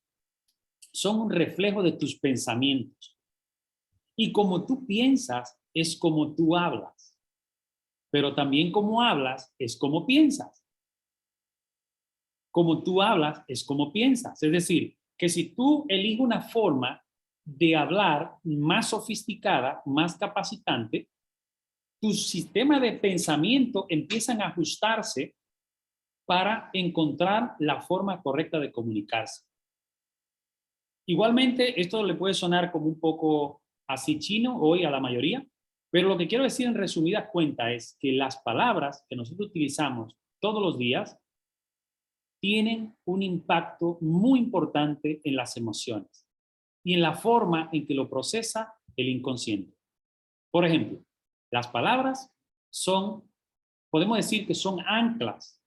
son un reflejo de tus pensamientos. Y como tú piensas, es como tú hablas. Pero también como hablas, es como piensas. Como tú hablas, es como piensas. Es decir, que si tú eliges una forma de hablar más sofisticada, más capacitante, tu sistema de pensamiento empiezan a ajustarse para encontrar la forma correcta de comunicarse. Igualmente, esto le puede sonar como un poco así chino hoy a la mayoría, pero lo que quiero decir en resumidas cuentas es que las palabras que nosotros utilizamos todos los días tienen un impacto muy importante en las emociones y en la forma en que lo procesa el inconsciente. Por ejemplo, las palabras podemos decir que son anclas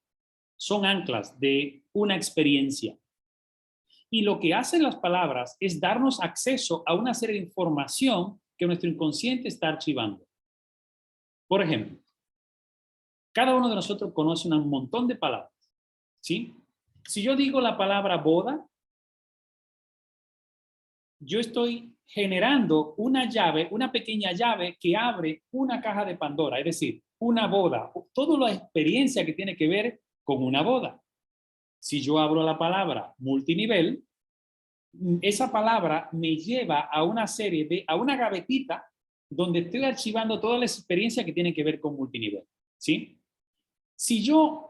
de una experiencia. Y lo que hacen las palabras es darnos acceso a una serie de información que nuestro inconsciente está archivando. Por ejemplo, cada uno de nosotros conoce un montón de palabras, ¿sí? Si yo digo la palabra boda, yo estoy generando una llave, una pequeña llave que abre una caja de Pandora, es decir, una boda, toda la experiencia que tiene que ver con una boda. Si yo abro la palabra multinivel, esa palabra me lleva a una gavetita donde estoy archivando toda la experiencia que tiene que ver con multinivel, ¿sí? Si yo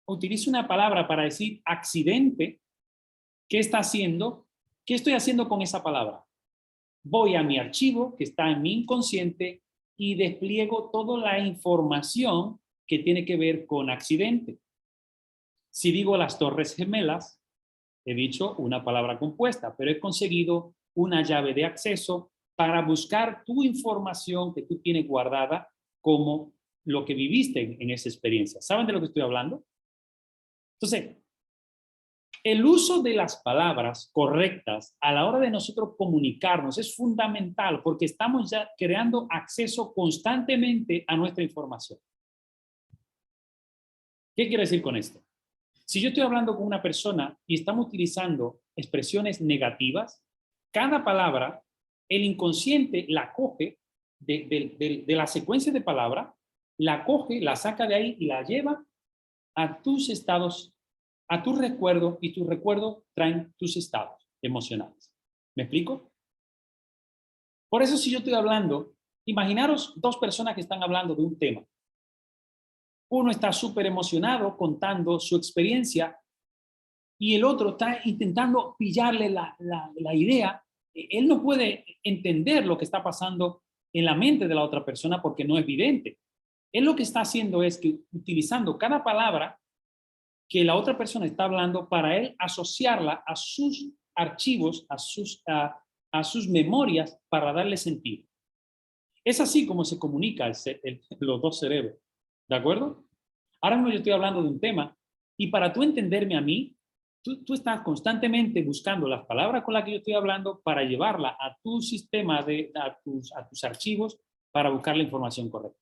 utilizo una palabra para decir accidente, ¿qué estoy haciendo con esa palabra? Voy a mi archivo que está en mi inconsciente y despliego toda la información que tiene que ver con accidente. Si digo las Torres Gemelas, he dicho una palabra compuesta, pero he conseguido una llave de acceso para buscar tu información que tú tienes guardada como lo que viviste en esa experiencia. ¿Saben de lo que estoy hablando? Entonces, el uso de las palabras correctas a la hora de nosotros comunicarnos es fundamental porque estamos ya creando acceso constantemente a nuestra información. ¿Qué quiero decir con esto? Si yo estoy hablando con una persona y estamos utilizando expresiones negativas, cada palabra, el inconsciente la coge de la secuencia de palabras, la coge, la saca de ahí y la lleva a tus estados, a tus recuerdos, y tus recuerdos traen tus estados emocionales. ¿Me explico? Por eso si yo estoy hablando, imaginaros dos personas que están hablando de un tema. Uno está súper emocionado contando su experiencia y el otro está intentando pillarle la idea. Él no puede entender lo que está pasando en la mente de la otra persona porque no es evidente. Él lo que está haciendo es que utilizando cada palabra que la otra persona está hablando para él asociarla a sus archivos, a sus memorias para darle sentido. Es así como se comunica los dos cerebros. ¿De acuerdo? Ahora mismo yo estoy hablando de un tema y para tú entenderme a mí, tú estás constantemente buscando las palabras con las que yo estoy hablando para llevarla a tu sistema, a tus archivos para buscar la información correcta.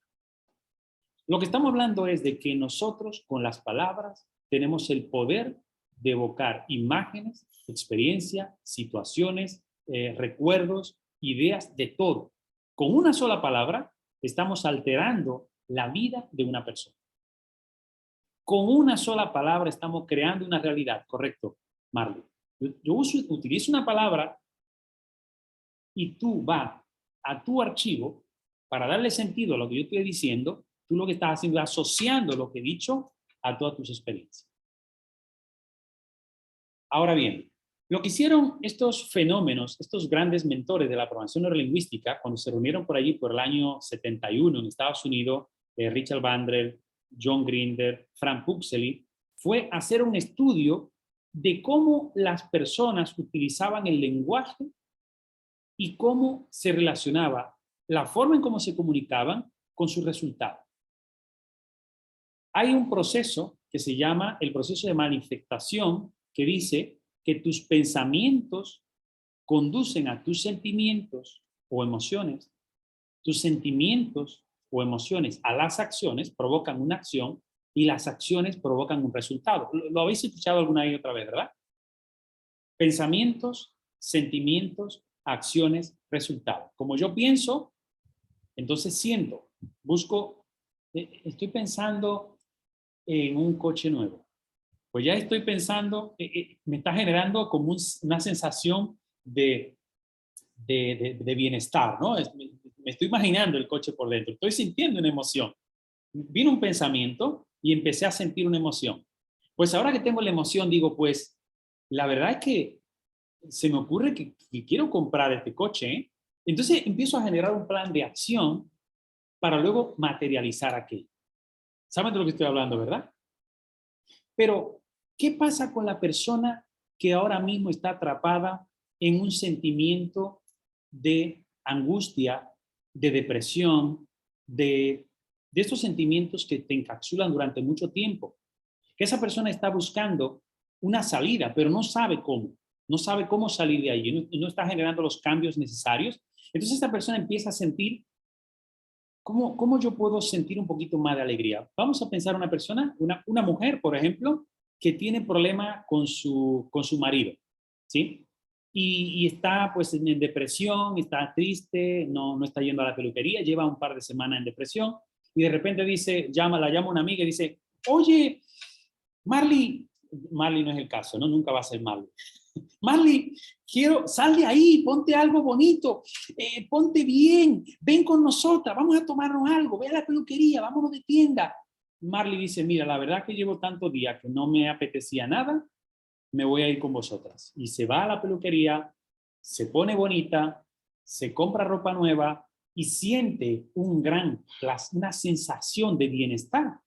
Lo que estamos hablando es de que nosotros con las palabras tenemos el poder de evocar imágenes, experiencias, situaciones, recuerdos, ideas, de todo. Con una sola palabra estamos alterando la vida de una persona. Con una sola palabra estamos creando una realidad, correcto, Marley. Yo utilizo una palabra y tú vas a tu archivo para darle sentido a lo que yo estoy diciendo. Tú lo que estás haciendo es asociando lo que he dicho a todas tus experiencias. Ahora bien, lo que hicieron estos fenómenos, estos grandes mentores de la programación neurolingüística, cuando se reunieron por allí por el año 71 en Estados Unidos, Richard Bandler, John Grinder, Frank Puxley, fue hacer un estudio de cómo las personas utilizaban el lenguaje y cómo se relacionaba la forma en cómo se comunicaban con sus resultados. Hay un proceso que se llama el proceso de manifestación que dice que tus pensamientos conducen a tus sentimientos o emociones, tus sentimientos o emociones a las acciones, provocan una acción y las acciones provocan un resultado. Lo habéis escuchado alguna y otra vez, ¿verdad? Pensamientos, sentimientos, acciones, resultados. Como yo pienso, entonces siento, busco, estoy pensando en un coche nuevo. Pues ya estoy pensando, me está generando como una sensación de bienestar, ¿no? Me estoy imaginando el coche por dentro, estoy sintiendo una emoción. Vino un pensamiento y empecé a sentir una emoción. Pues ahora que tengo la emoción, digo, pues, la verdad es que se me ocurre que quiero comprar este coche, ¿eh? Entonces empiezo a generar un plan de acción para luego materializar aquello. ¿Saben de lo que estoy hablando, verdad? Pero, ¿qué pasa con la persona que ahora mismo está atrapada en un sentimiento de angustia, de depresión, de estos sentimientos que te encapsulan durante mucho tiempo? Que esa persona está buscando una salida, pero no sabe cómo. No sabe cómo salir de allí, no está generando los cambios necesarios. Entonces esta persona empieza a sentir, ¿cómo yo puedo sentir un poquito más de alegría? Vamos a pensar una persona, una mujer, por ejemplo, que tiene problema con su marido, ¿sí? Y está pues en depresión, está triste, no está yendo a la peluquería, lleva un par de semanas en depresión y de repente la llama una amiga y dice, oye, Marley no es el caso, ¿no? Nunca va a ser Marley. Marley, sal de ahí, ponte algo bonito, ponte bien, ven con nosotras, vamos a tomarnos algo, ve a la peluquería, vámonos de tienda. Marley dice, mira, la verdad que llevo tantos días que no me apetecía nada, me voy a ir con vosotras. Y se va a la peluquería, se pone bonita, se compra ropa nueva, y siente una sensación de bienestar.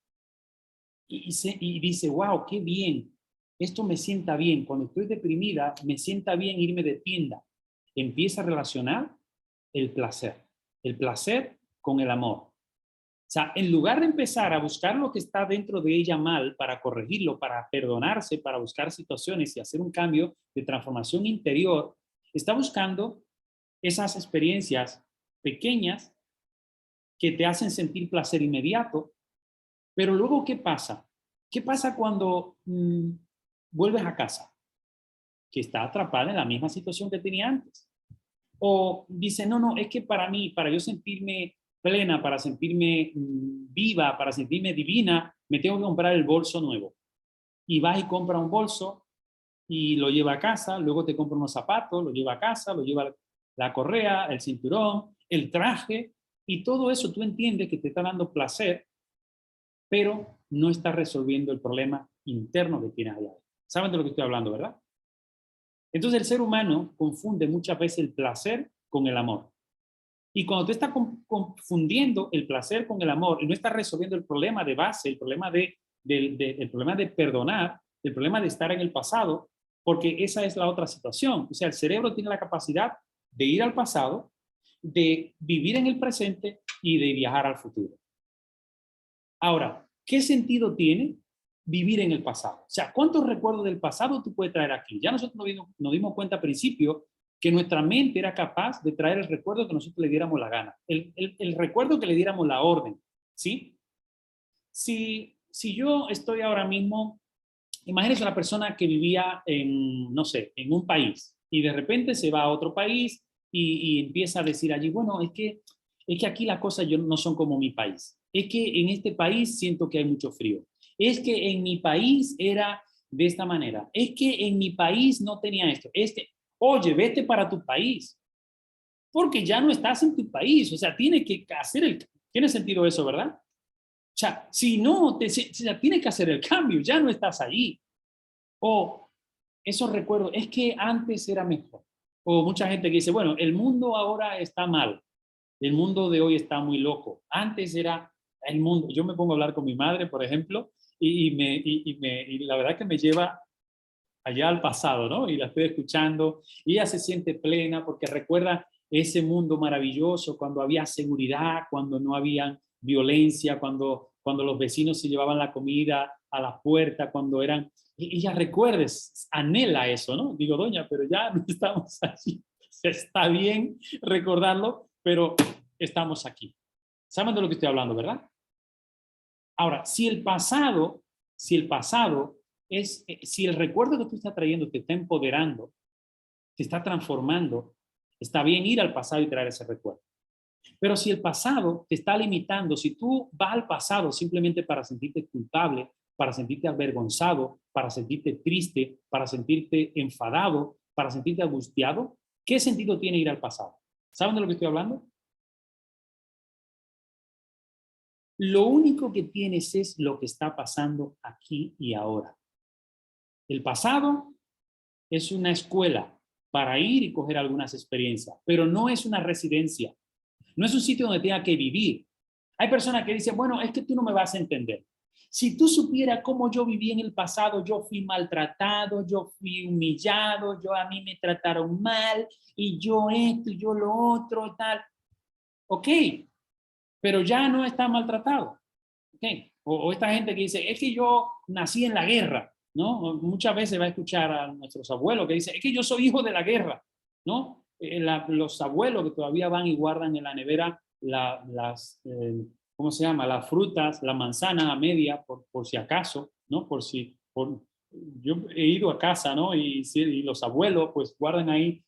Y dice, wow, qué bien, esto me sienta bien. Cuando estoy deprimida, me sienta bien irme de tienda. Empieza a relacionar el placer con el amor. O sea, en lugar de empezar a buscar lo que está dentro de ella mal, para corregirlo, para perdonarse, para buscar situaciones y hacer un cambio de transformación interior, está buscando esas experiencias pequeñas que te hacen sentir placer inmediato. Pero luego, ¿qué pasa? ¿Qué pasa cuando vuelves a casa? Que está atrapada en la misma situación que tenía antes. O dice, no, es que para mí, para yo sentirme plena, para sentirme viva, para sentirme divina, me tengo que comprar el bolso nuevo. Y vas y compras un bolso y lo lleva a casa, luego te compra unos zapatos, lo lleva a casa, lo lleva la correa, el cinturón, el traje, y todo eso tú entiendes que te está dando placer, pero no está resolviendo el problema interno que tienes allá. ¿Saben de lo que estoy hablando, verdad? Entonces el ser humano confunde muchas veces el placer con el amor. Y cuando tú estás confundiendo el placer con el amor y no estás resolviendo el problema de base, el problema el problema de perdonar, el problema de estar en el pasado, porque esa es la otra situación. O sea, el cerebro tiene la capacidad de ir al pasado, de vivir en el presente y de viajar al futuro. Ahora, ¿qué sentido tiene vivir en el pasado? O sea, ¿cuántos recuerdos del pasado tú puedes traer aquí? Ya nosotros nos dimos cuenta al principio que nuestra mente era capaz de traer el recuerdo que nosotros le diéramos la gana. El recuerdo que le diéramos la orden, ¿sí? Si yo estoy ahora mismo, imagínense una persona que vivía en, no sé, en un país y de repente se va a otro país y empieza a decir allí, bueno, es que aquí las cosas no son como mi país. Es que en este país siento que hay mucho frío. Es que en mi país era de esta manera. Es que en mi país no tenía esto. Oye, vete para tu país. Porque ya no estás en tu país. O sea, tiene sentido eso, ¿verdad? O sea, si no, tiene que hacer el cambio. Ya no estás allí. O esos recuerdos, es que antes era mejor. O mucha gente que dice, bueno, el mundo ahora está mal. El mundo de hoy está muy loco. Antes era el mundo. Yo me pongo a hablar con mi madre, por ejemplo, y la verdad que me lleva allá al pasado, ¿no? Y la estoy escuchando y ella se siente plena porque recuerda ese mundo maravilloso cuando había seguridad, cuando no había violencia, cuando los vecinos se llevaban la comida a la puerta, cuando eran... Ella recuerda, anhela eso, ¿no? Digo, doña, pero ya no estamos allí. Está bien recordarlo, pero estamos aquí. ¿Saben de lo que estoy hablando, verdad? Ahora, si el recuerdo que tú estás trayendo te está empoderando, te está transformando, está bien ir al pasado y traer ese recuerdo. Pero si el pasado te está limitando, si tú vas al pasado simplemente para sentirte culpable, para sentirte avergonzado, para sentirte triste, para sentirte enfadado, para sentirte angustiado, ¿qué sentido tiene ir al pasado? ¿Saben de lo que estoy hablando? Lo único que tienes es lo que está pasando aquí y ahora. El pasado es una escuela para ir y coger algunas experiencias, pero no es una residencia. No es un sitio donde tenga que vivir. Hay personas que dicen, bueno, es que tú no me vas a entender. Si tú supieras cómo yo viví en el pasado, yo fui maltratado, yo fui humillado, a mí me trataron mal, y yo esto, y yo lo otro, y tal. Ok, pero ya no está maltratado. Okay. O esta gente que dice, es que yo nací en la guerra, ¿no? Muchas veces va a escuchar a nuestros abuelos que dicen, es que yo soy hijo de la guerra, ¿no? Los abuelos que todavía van y guardan en la nevera ¿cómo se llama? Las frutas, la manzana a media, por si acaso, ¿no? Yo he ido a casa, ¿no? Y los abuelos pues guardan ahí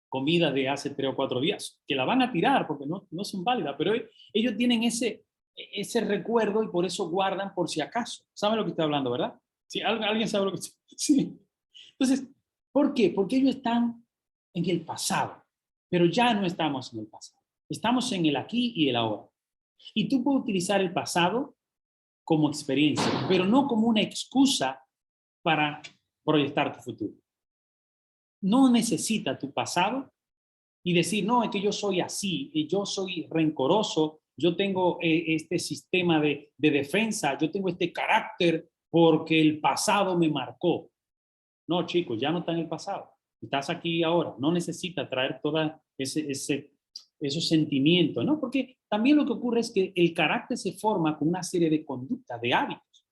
comida de hace 3 o 4 días, que la van a tirar porque no son válidas, pero ellos tienen ese recuerdo y por eso guardan por si acaso. ¿Saben lo que estoy hablando, verdad? ¿Sí? ¿Alguien sabe lo que estoy hablando? Sí. Entonces, ¿por qué? Porque ellos están en el pasado, pero ya no estamos en el pasado. Estamos en el aquí y el ahora. Y tú puedes utilizar el pasado como experiencia, pero no como una excusa para proyectar tu futuro. No necesita tu pasado y decir, no, es que yo soy así, y yo soy rencoroso, yo tengo este sistema de defensa, yo tengo este carácter porque el pasado me marcó. No, chicos, ya no está en el pasado. Estás aquí ahora. No necesitas traer todos esos sentimientos, ¿no? Porque también lo que ocurre es que el carácter se forma con una serie de conductas, de hábitos.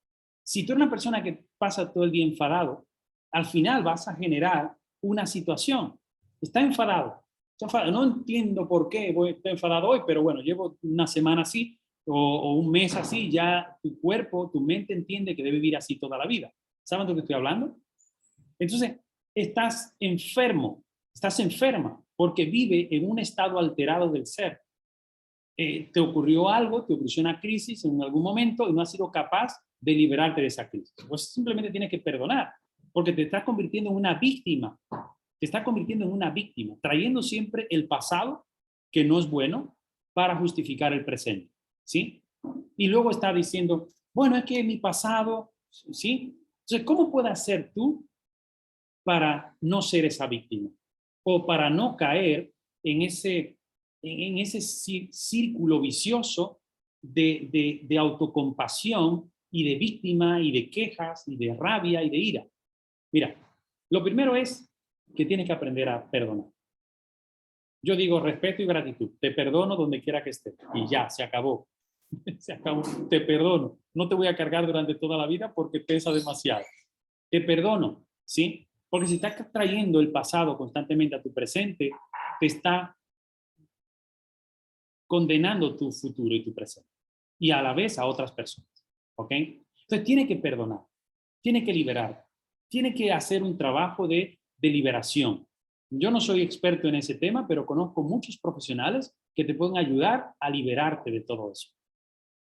Si tú eres una persona que pasa todo el día enfadado, al final vas a generar una situación. Está enfadado. No entiendo por qué estoy enfadado hoy, pero bueno, llevo una semana así o un mes así, ya tu cuerpo, tu mente entiende que debe vivir así toda la vida. ¿Saben de lo que estoy hablando? Entonces, estás enfermo, estás enferma, porque vive en un estado alterado del ser. Te ocurrió algo, te ocurrió una crisis en algún momento y no has sido capaz de liberarte de esa crisis. Pues simplemente tienes que perdonar, porque te estás convirtiendo en una víctima. Te estás convirtiendo en una víctima, trayendo siempre el pasado, que no es bueno, para justificar el presente. ¿Sí? Y luego está diciendo, bueno, es que mi pasado, ¿sí? Entonces, ¿cómo puedes hacer tú para no ser esa víctima? O para no caer en ese círculo vicioso de autocompasión y de víctima y de quejas y de rabia y de ira. Mira, lo primero es que tienes que aprender a perdonar. Yo digo respeto y gratitud. Te perdono donde quiera que esté. Y ya, se acabó. Se acabó. Te perdono. No te voy a cargar durante toda la vida porque pesa demasiado. Te perdono, ¿sí? Porque si estás trayendo el pasado constantemente a tu presente, te está condenando tu futuro y tu presente. Y a la vez a otras personas. ¿Ok? Entonces tiene que perdonar. Tiene que liberar. Tiene que hacer un trabajo de liberación. Yo no soy experto en ese tema, pero conozco muchos profesionales que te pueden ayudar a liberarte de todo eso.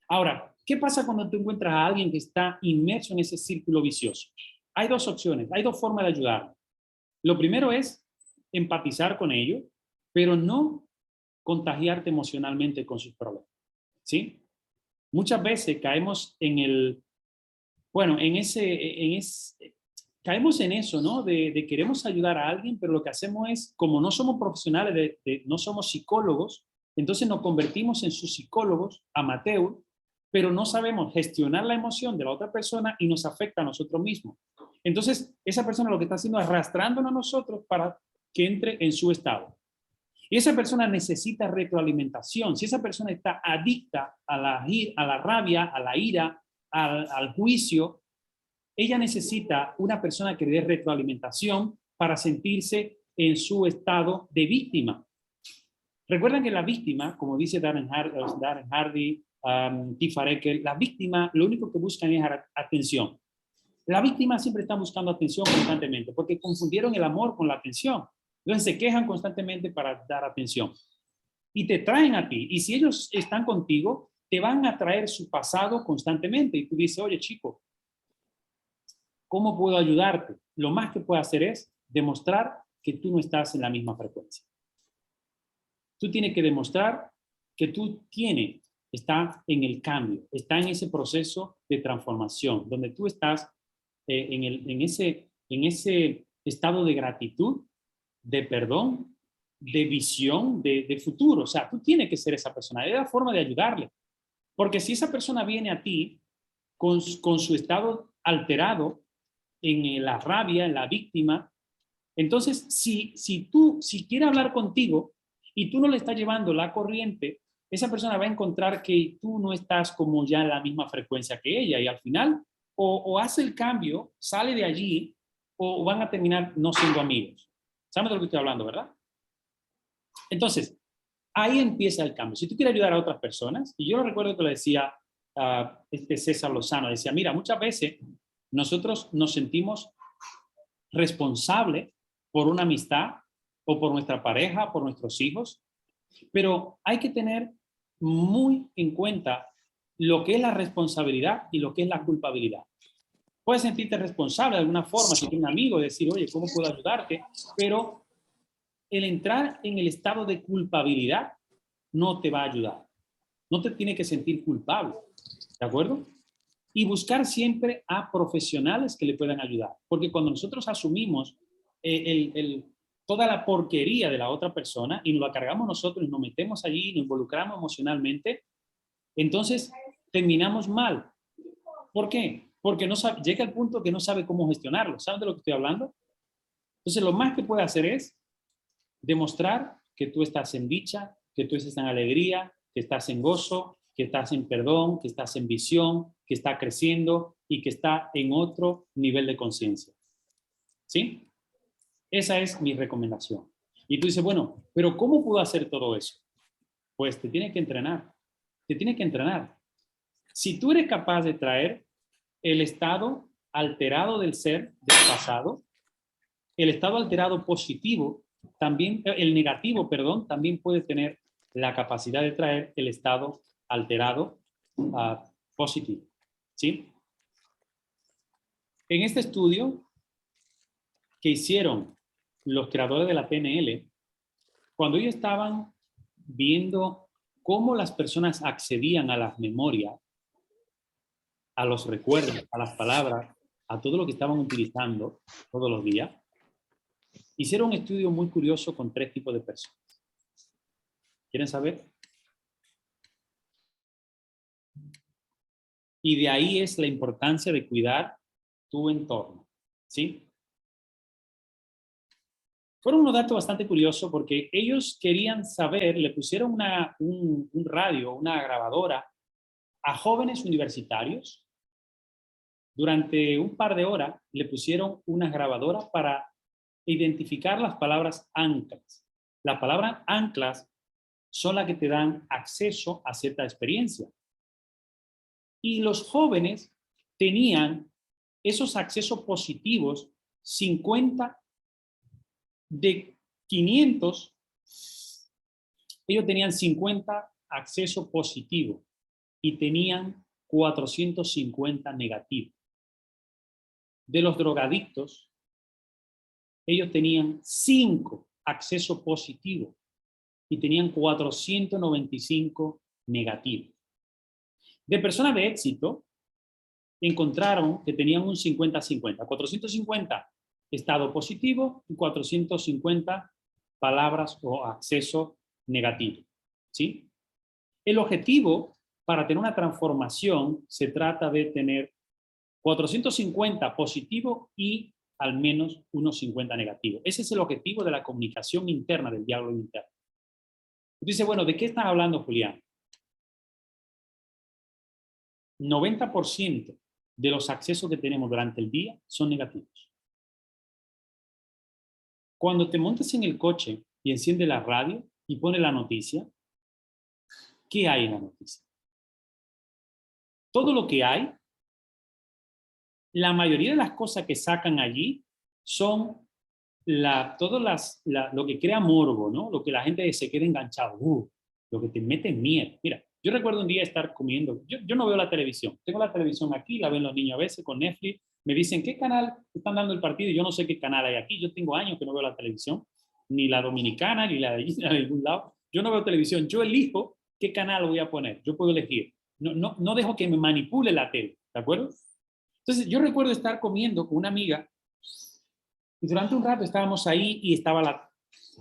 Ahora, ¿qué pasa cuando tú encuentras a alguien que está inmerso en ese círculo vicioso? Hay dos opciones, hay dos formas de ayudar. Lo primero es empatizar con ellos, pero no contagiarte emocionalmente con sus problemas. ¿Sí? Muchas veces caemos en caemos en eso, ¿no? De queremos ayudar a alguien, pero lo que hacemos es, como no somos profesionales, no somos psicólogos, entonces nos convertimos en sus psicólogos amateur, pero no sabemos gestionar la emoción de la otra persona y nos afecta a nosotros mismos. Entonces, esa persona lo que está haciendo es arrastrándonos a nosotros para que entre en su estado. Y esa persona necesita retroalimentación. Si esa persona está adicta a la rabia, a la ira, al juicio, ella necesita una persona que le dé retroalimentación para sentirse en su estado de víctima. Recuerden que la víctima, como dice Darren Hardy, Tifa Eker, la víctima lo único que buscan es atención. La víctima siempre está buscando atención constantemente porque confundieron el amor con la atención. Entonces se quejan constantemente para dar atención. Y te traen a ti. Y si ellos están contigo, te van a traer su pasado constantemente. Y tú dices, oye, chico, ¿cómo puedo ayudarte? Lo más que puedo hacer es demostrar que tú no estás en la misma frecuencia. Tú tienes que demostrar que tú está en el cambio, está en ese proceso de transformación, donde tú estás en ese estado de gratitud, de perdón, de visión, de futuro. O sea, tú tienes que ser esa persona. Es la forma de ayudarle. Porque si esa persona viene a ti con su estado alterado, en la rabia, en la víctima, entonces si quiere hablar contigo y tú no le estás llevando la corriente, esa persona va a encontrar que tú no estás como ya en la misma frecuencia que ella y al final o hace el cambio, sale de allí o van a terminar no siendo amigos. ¿Saben de lo que estoy hablando, verdad? Entonces, ahí empieza el cambio. Si tú quieres ayudar a otras personas, y yo lo recuerdo que lo decía César Lozano, decía, mira, muchas veces nosotros nos sentimos responsables por una amistad o por nuestra pareja, por nuestros hijos, pero hay que tener muy en cuenta lo que es la responsabilidad y lo que es la culpabilidad. Puedes sentirte responsable de alguna forma, si tienes un amigo, decir, oye, ¿cómo puedo ayudarte? Pero el entrar en el estado de culpabilidad no te va a ayudar. No te tiene que sentir culpable, ¿de acuerdo? Y buscar siempre a profesionales que le puedan ayudar. Porque cuando nosotros asumimos toda la porquería de la otra persona y nos la cargamos nosotros y nos metemos allí, nos involucramos emocionalmente, entonces terminamos mal. ¿Por qué? Porque no sabe, llega al punto que no sabe cómo gestionarlo. ¿Saben de lo que estoy hablando? Entonces, lo más que puede hacer es demostrar que tú estás en dicha, que tú estás en alegría, que estás en gozo, que estás en perdón, que estás en visión, que está creciendo y que está en otro nivel de conciencia. ¿Sí? Esa es mi recomendación. Y tú dices, bueno, pero ¿cómo puedo hacer todo eso? Pues te tienes que entrenar. Te tienes que entrenar. Si tú eres capaz de traer el estado alterado del ser del pasado, el estado alterado positivo, también, el negativo, perdón, también puede tener la capacidad de traer el estado alterado positivo. ¿Sí? En este estudio que hicieron los creadores de la PNL, cuando ellos estaban viendo cómo las personas accedían a las memorias, a los recuerdos, a las palabras, a todo lo que estaban utilizando todos los días, hicieron un estudio muy curioso con 3 tipos de personas. ¿Quieren saber? Y de ahí es la importancia de cuidar tu entorno, ¿sí? Fueron unos datos bastante curiosos porque ellos querían saber, le pusieron un radio, una grabadora a jóvenes universitarios. Durante un par de horas le pusieron una grabadora para identificar las palabras anclas. Las palabras anclas son las que te dan acceso a cierta experiencia. Y los jóvenes tenían esos accesos positivos, 50 de 500, ellos tenían 50 accesos positivos y tenían 450 negativos. De los drogadictos, ellos tenían 5 accesos positivos y tenían 495 negativos. De personas de éxito, encontraron que tenían un 50-50, 450 estado positivo y 450 palabras o acceso negativo. ¿Sí? El objetivo para tener una transformación se trata de tener 450 positivo y al menos unos 50 negativos. Ese es el objetivo de la comunicación interna, del diálogo interno. Dice, bueno, ¿de qué estás hablando, Julián? 90% de los accesos que tenemos durante el día son negativos. Cuando te montas en el coche y enciendes la radio y pones la noticia, ¿qué hay en la noticia? Todo lo que hay, la mayoría de las cosas que sacan allí son lo que crea morbo, ¿no? Lo que la gente se queda enganchado, lo que te mete miedo. Mira, yo recuerdo un día estar comiendo, yo no veo la televisión, tengo la televisión aquí, la ven los niños a veces con Netflix, me dicen qué canal están dando el partido y yo no sé qué canal hay aquí, yo tengo años que no veo la televisión, ni la dominicana, ni la de allí, ni la de ningún lado, yo no veo televisión, yo elijo qué canal voy a poner, yo puedo elegir, no dejo que me manipule la tele, ¿de acuerdo? Entonces yo recuerdo estar comiendo con una amiga y durante un rato estábamos ahí y estaba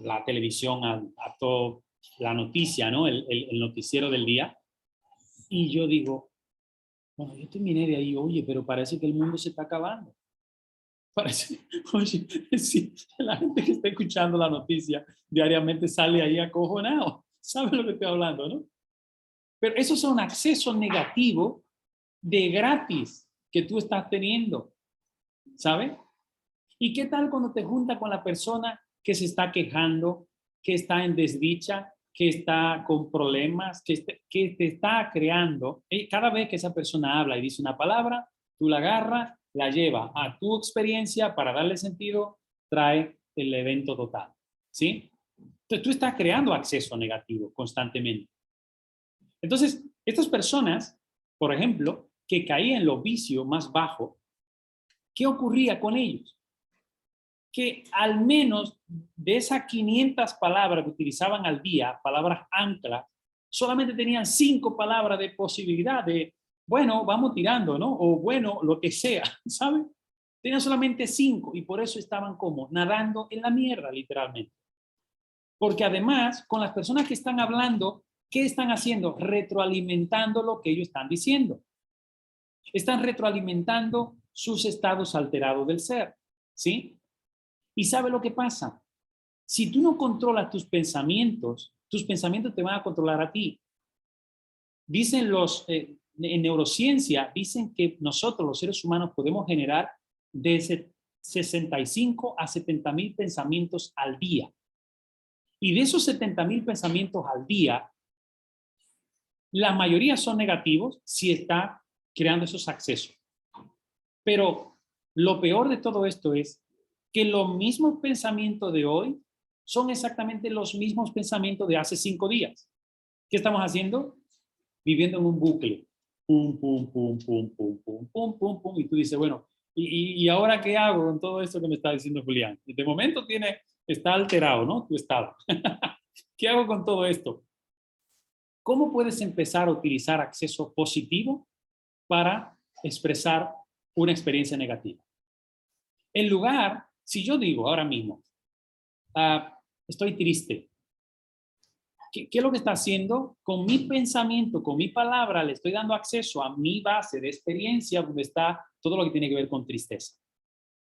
la televisión a todo, la noticia, ¿no? El noticiero del día. Y yo digo, bueno, yo terminé de ahí, oye, pero parece que el mundo se está acabando. Parece, oye, sí, la gente que está escuchando la noticia diariamente sale ahí acojonado. ¿Saben lo que estoy hablando, no? Pero esos son accesos negativos de gratis que tú estás teniendo, ¿sabes? ¿Y qué tal cuando te juntas con la persona que se está quejando, que está en desdicha, que está con problemas, que te está creando? Cada vez que esa persona habla y dice una palabra, tú la agarras, la lleva a tu experiencia para darle sentido, trae el evento total, ¿sí? Entonces tú estás creando acceso negativo constantemente. Entonces, estas personas, por ejemplo, que caían en los vicios más bajos, ¿qué ocurría con ellos? Que al menos de esas 500 palabras que utilizaban al día, palabras anclas, solamente tenían 5 palabras de posibilidad de, bueno, vamos tirando, ¿no? O bueno, lo que sea, ¿saben? Tenían solamente 5 y por eso estaban como nadando en la mierda, literalmente. Porque además, con las personas que están hablando, ¿qué están haciendo? Retroalimentando lo que ellos están diciendo. Están retroalimentando sus estados alterados del ser, ¿sí? ¿Y sabe lo que pasa? Si tú no controlas tus pensamientos te van a controlar a ti. Dicen en neurociencia, dicen que nosotros, los seres humanos, podemos generar de 65 a 70,000 pensamientos al día. Y de esos 70,000 pensamientos al día, la mayoría son negativos si está creando esos accesos. Pero lo peor de todo esto es que los mismos pensamientos de hoy son exactamente los mismos pensamientos de hace 5 días. ¿Qué estamos haciendo? Viviendo en un bucle. Pum, pum, pum, pum, pum, pum, pum, pum, pum. Y tú dices, bueno, ¿y ahora qué hago con todo esto que me está diciendo Julián? De momento está alterado, ¿no? Tu estado. ¿Qué hago con todo esto? ¿Cómo puedes empezar a utilizar acceso positivo para expresar una experiencia negativa? En lugar, si yo digo ahora mismo, estoy triste, ¿qué es lo que está haciendo? Con mi pensamiento, con mi palabra, le estoy dando acceso a mi base de experiencia donde está todo lo que tiene que ver con tristeza.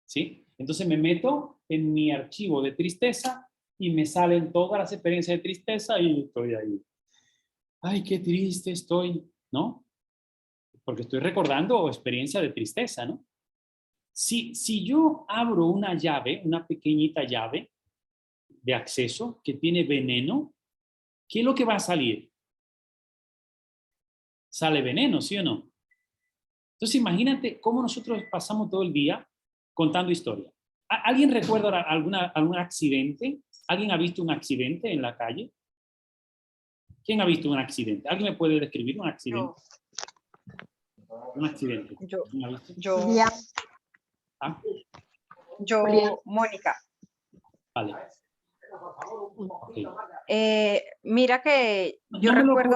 ¿Sí? Entonces me meto en mi archivo de tristeza y me salen todas las experiencias de tristeza y estoy ahí. Ay, qué triste estoy, ¿no? Porque estoy recordando experiencia de tristeza, ¿no? Si yo abro una llave, una pequeñita llave de acceso que tiene veneno, ¿qué es lo que va a salir? Sale veneno, ¿sí o no? Entonces imagínate cómo nosotros pasamos todo el día contando historias. ¿Alguien recuerda algún accidente? ¿Alguien ha visto un accidente en la calle? ¿Quién ha visto un accidente? ¿Alguien me puede describir un accidente? Un accidente. ¿Quién ha visto? ¿Ah? Mónica. Vale. Okay. Mira que yo no recuerdo...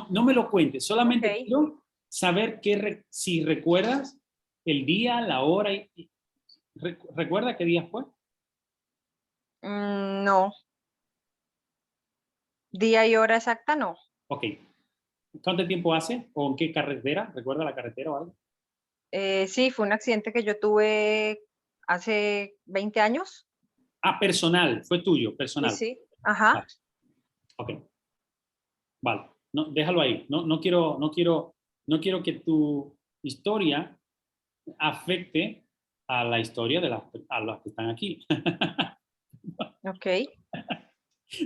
No me lo cuentes, solamente Okay. quiero saber si recuerdas el día, la hora. ¿Recuerda qué día fue? No. Día y hora exacta, no. Ok. ¿Cuánto tiempo hace? ¿O en qué carretera? ¿Recuerda la carretera o algo? Sí, fue un accidente que yo tuve hace 20 años. Personal, fue tuyo, personal. Sí, ajá. Vale. Ok. Vale. No, déjalo ahí. No quiero que tu historia afecte a la historia a los que están aquí. Ok.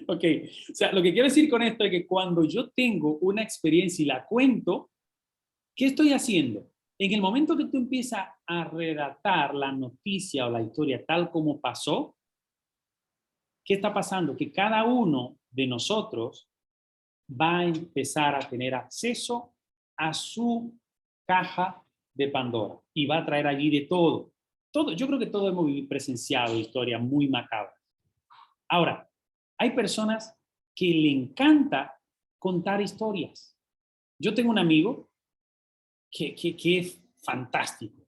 Ok, o sea, lo que quiero decir con esto es que cuando yo tengo una experiencia y la cuento, ¿qué estoy haciendo? En el momento que tú empiezas a redactar la noticia o la historia tal como pasó, ¿qué está pasando? Que cada uno de nosotros va a empezar a tener acceso a su caja de Pandora y va a traer allí de todo. Yo creo que todos hemos presenciado historias muy macabras. Ahora, hay personas que le encanta contar historias. Yo tengo un amigo que es fantástico.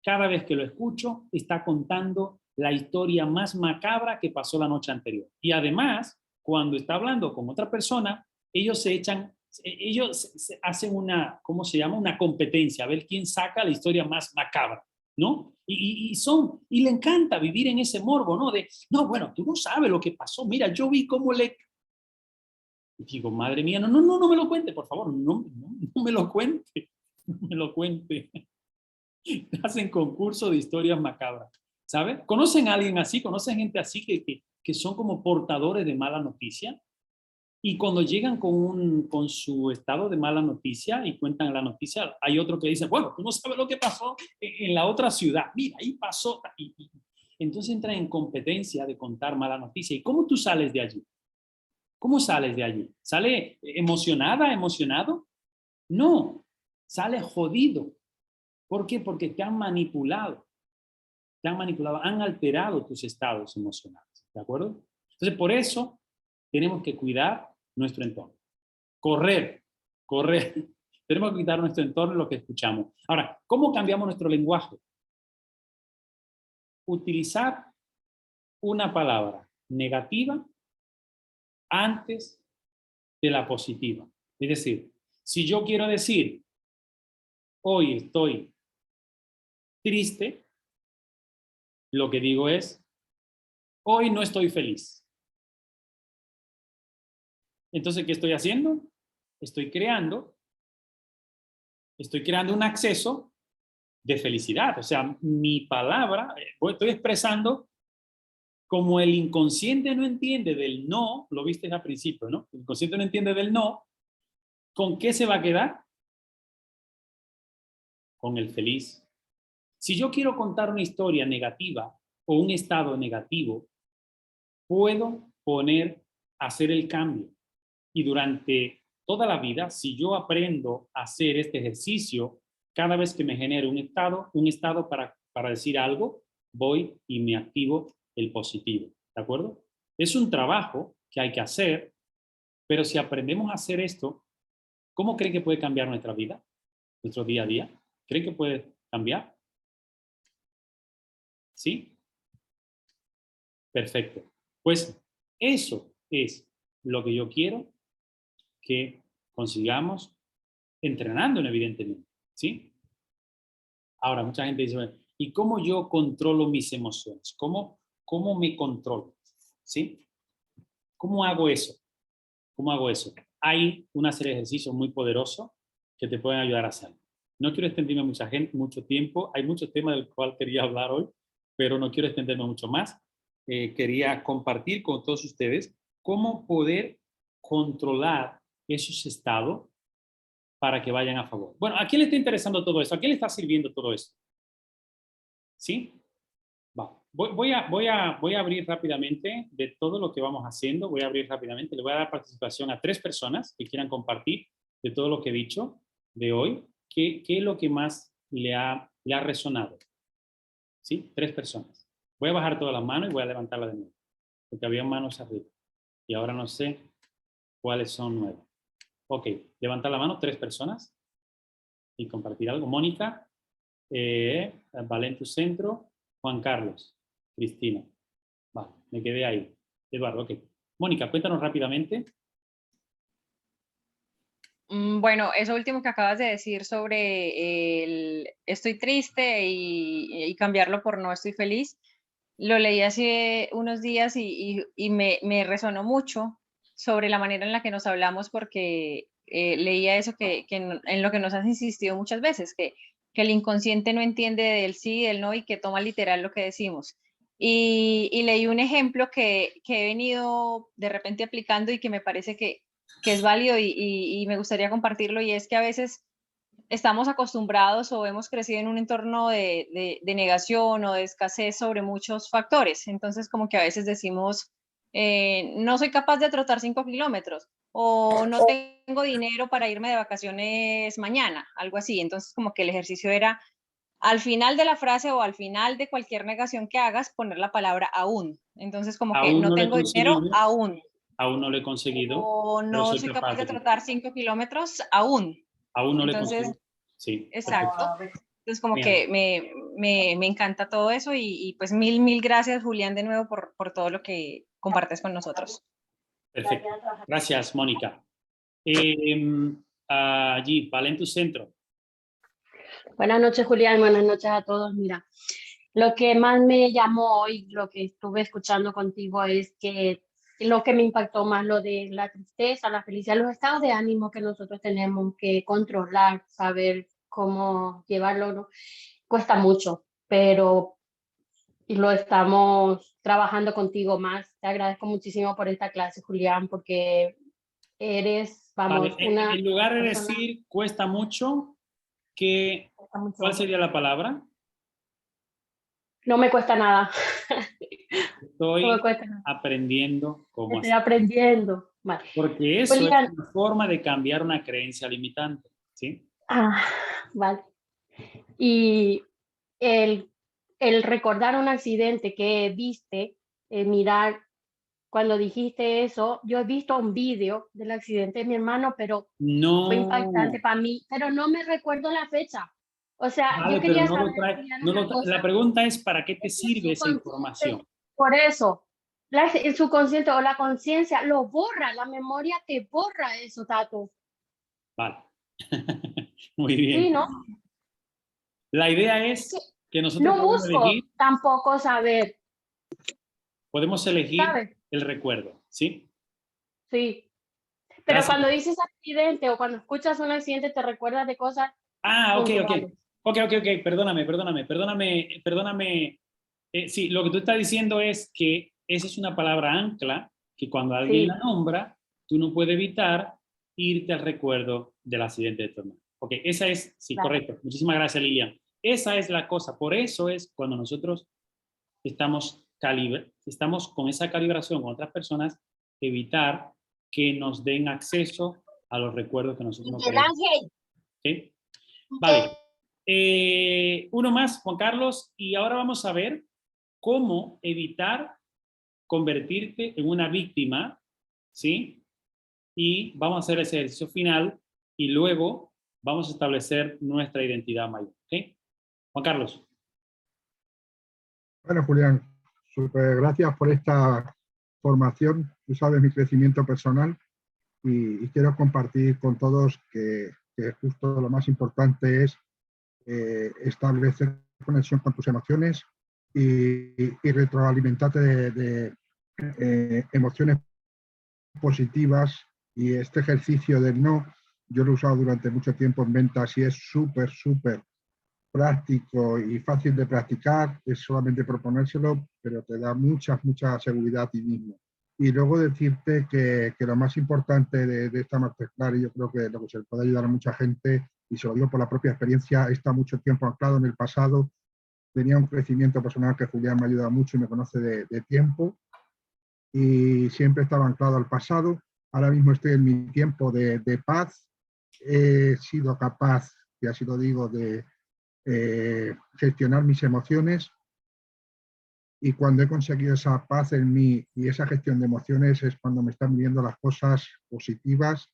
Cada vez que lo escucho, está contando la historia más macabra que pasó la noche anterior. Y además, cuando está hablando con otra persona, ellos hacen ¿cómo se llama? Una competencia, a ver quién saca la historia más macabra, ¿no? Y le encanta vivir en ese morbo, ¿no? No, bueno, tú no sabes lo que pasó, mira, yo vi cómo le... Y digo, madre mía, no me lo cuente, por favor, no me lo cuente, no me lo cuente. Hacen concurso de historias macabras, ¿sabe? ¿Conocen a alguien así? ¿Conocen gente así que son como portadores de mala noticia? Y cuando llegan con su estado de mala noticia y cuentan la noticia, hay otro que dice, bueno, tú no sabes lo que pasó en la otra ciudad. Mira, ahí pasó. Y entonces entran en competencia de contar mala noticia. ¿Y cómo tú sales de allí? ¿Cómo sales de allí? ¿Sale emocionada, emocionado? No, sale jodido. ¿Por qué? Porque te han manipulado, han alterado tus estados emocionales, ¿de acuerdo? Entonces, por eso tenemos que cuidar nuestro entorno. Correr. Tenemos que cuidar nuestro entorno y lo que escuchamos. Ahora, ¿cómo cambiamos nuestro lenguaje? utilizar una palabra negativa antes de la positiva. Es decir, si yo quiero decir, hoy estoy triste, lo que digo es, hoy no estoy feliz. Entonces, ¿qué estoy haciendo? Estoy creando un acceso de felicidad. O sea, mi palabra, estoy expresando como el inconsciente no entiende del no, lo viste al principio, ¿no? El inconsciente no entiende del no, ¿con qué se va a quedar? Con el feliz. Si yo quiero contar una historia negativa o un estado negativo, puedo hacer el cambio. Y durante toda la vida, si yo aprendo a hacer este ejercicio, cada vez que me genere un estado para decir algo, voy y me activo el positivo. ¿De acuerdo? Es un trabajo que hay que hacer, pero si aprendemos a hacer esto, ¿cómo creen que puede cambiar nuestra vida? Nuestro día a día. ¿Creen que puede cambiar? ¿Sí? Perfecto. Pues eso es lo que yo quiero que consigamos entrenándonos, evidentemente. ¿Sí? Ahora, mucha gente dice, bueno, ¿y cómo yo controlo mis emociones? ¿Cómo me controlo? ¿Sí? ¿Cómo hago eso? ¿Cómo hago eso? Hay una serie de ejercicios muy poderosos que te pueden ayudar a hacerlo. No quiero extenderme mucho tiempo. Hay muchos temas del cual quería hablar hoy, pero no quiero extenderme mucho más. Quería compartir con todos ustedes cómo poder controlar esos estados para que vayan a favor. Bueno, ¿a quién le está interesando todo esto? ¿A quién le está sirviendo todo esto? ¿Sí? Va. Voy a abrir rápidamente de todo lo que vamos haciendo. Voy a abrir rápidamente. Le voy a dar participación a 3 personas que quieran compartir de todo lo que he dicho de hoy. ¿Qué es lo que más le ha resonado? ¿Sí? 3 personas. Voy a bajar todas las manos y voy a levantarlas de nuevo. Porque había manos arriba. Y ahora no sé cuáles son nuevas. Ok, levanta la mano 3 personas y compartir algo. Mónica, Valentus Centro, Juan Carlos, Cristina. Vale, me quedé ahí. Eduardo, ok. Mónica, cuéntanos rápidamente. Bueno, eso último que acabas de decir sobre el estoy triste y cambiarlo por no estoy feliz, lo leí hace unos días y me resonó mucho sobre la manera en la que nos hablamos porque leía eso en lo que nos has insistido muchas veces, que el inconsciente no entiende del sí y del no y que toma literal lo que decimos. Y leí un ejemplo que he venido de repente aplicando y que me parece que es válido y me gustaría compartirlo, y es que a veces estamos acostumbrados o hemos crecido en un entorno de negación o de escasez sobre muchos factores. Entonces, como que a veces decimos, no soy capaz de trotar 5 kilómetros o no tengo dinero para irme de vacaciones mañana, algo así. Entonces, como que el ejercicio era al final de la frase o al final de cualquier negación que hagas, poner la palabra aún. Entonces, como que Aún no no le he tengo dinero, conseguido. aún. Aún no lo he conseguido. O pero no soy soy capaz capaz de de. trotar 5 kilómetros, aún. Aún no lo he Entonces, conseguido. Sí, exacto. perfecto. Entonces, como Bien. que me encanta todo eso y pues mil gracias, Julián, de nuevo por todo lo que compartes con nosotros. Perfecto. Gracias, Mónica. Allí, Valentus Centro. Buenas noches, Julián. Buenas noches a todos. Mira, lo que más me llamó hoy, lo que estuve escuchando contigo, es que lo que me impactó más, lo de la tristeza, la felicidad, los estados de ánimo que nosotros tenemos que controlar, saber cómo llevarlo, ¿no? Cuesta mucho, pero lo estamos trabajando contigo más. Te agradezco muchísimo por esta clase, Julián, porque eres, Vale, vamos, una en lugar de persona... decir cuesta mucho, ¿cuál sería la palabra? No me cuesta nada. Estoy No me cuesta nada. aprendiendo cómo Estoy hacer. aprendiendo. Vale. Porque eso Julián. es una forma de cambiar una creencia limitante, ¿sí? Vale. Y el recordar un accidente que viste, mirar, cuando dijiste eso, yo he visto un vídeo del accidente de mi hermano, pero fue impactante No, para mí, pero no me recuerdo la fecha. O sea, Vale, yo pero quería no lo saber, trae, Julián, no una lo tra- cosa. la pregunta es ¿para qué te El sirve esa subconsciente, información? por eso, el subconsciente o la conciencia lo borra, la memoria te borra eso, Tato. Vale. Muy Sí, bien. ¿no? La idea Es que es que nosotros no busco tampoco saber, podemos elegir ¿sabes? el recuerdo, ¿sí? Sí. Pero Gracias. cuando dices accidente o cuando escuchas un accidente te recuerdas de cosas Ah, ok. puntuales. Ok, perdóname. Sí, lo que tú estás diciendo es que esa es una palabra ancla que cuando alguien la Sí, nombra, tú no puedes evitar irte al recuerdo del accidente de tu hermano. Ok, esa es, sí, claro. correcto. Muchísimas gracias, Lilian. Esa es la cosa. Por eso es cuando nosotros estamos con esa calibración con otras personas, evitar que nos den acceso a los recuerdos que nosotros no Miguel queremos. Ángel. ¿Sí? Vale. Uno más, Juan Carlos, y ahora vamos a ver cómo evitar convertirte en una víctima, ¿sí? Y vamos a hacer ese ejercicio final y luego vamos a establecer nuestra identidad mayor, ¿ok? Juan Carlos. Bueno, Julián, súper gracias por esta formación. Tú sabes mi crecimiento personal y quiero compartir con todos que justo lo más importante es establecer conexión con tus emociones y retroalimentarte de emociones positivas. Y este ejercicio del no, yo lo he usado durante mucho tiempo en ventas y es súper, súper práctico y fácil de practicar, es solamente proponérselo, pero te da mucha seguridad a ti mismo. Y luego decirte que lo más importante de esta masterclass, y yo creo que lo que se le puede ayudar a mucha gente, y se lo digo por la propia experiencia, he estado mucho tiempo anclado en el pasado, tenía un crecimiento personal que Julián me ha ayudado mucho y me conoce de tiempo, y siempre estaba anclado al pasado. Ahora mismo estoy en mi tiempo de paz, he sido capaz, y así lo digo, de gestionar mis emociones, y cuando he conseguido esa paz en mí y esa gestión de emociones es cuando me están viniendo las cosas positivas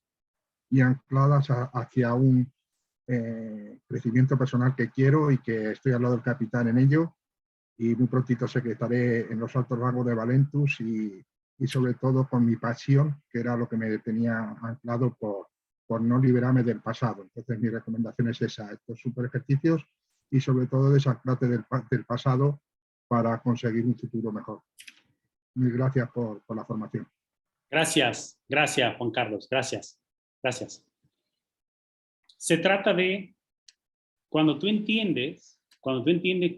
y ancladas hacia un crecimiento personal que quiero y que estoy al lado del capitán en ello, y muy prontito sé que estaré en los altos rangos de Valentus y sobre todo con mi pasión, que era lo que me tenía anclado por no liberarme del pasado. Entonces mi recomendación es esa, estos super ejercicios y sobre todo desanclarte del pasado para conseguir un futuro mejor. Mil gracias por la formación. Gracias, Juan Carlos, gracias. Se trata de cuando tú entiendes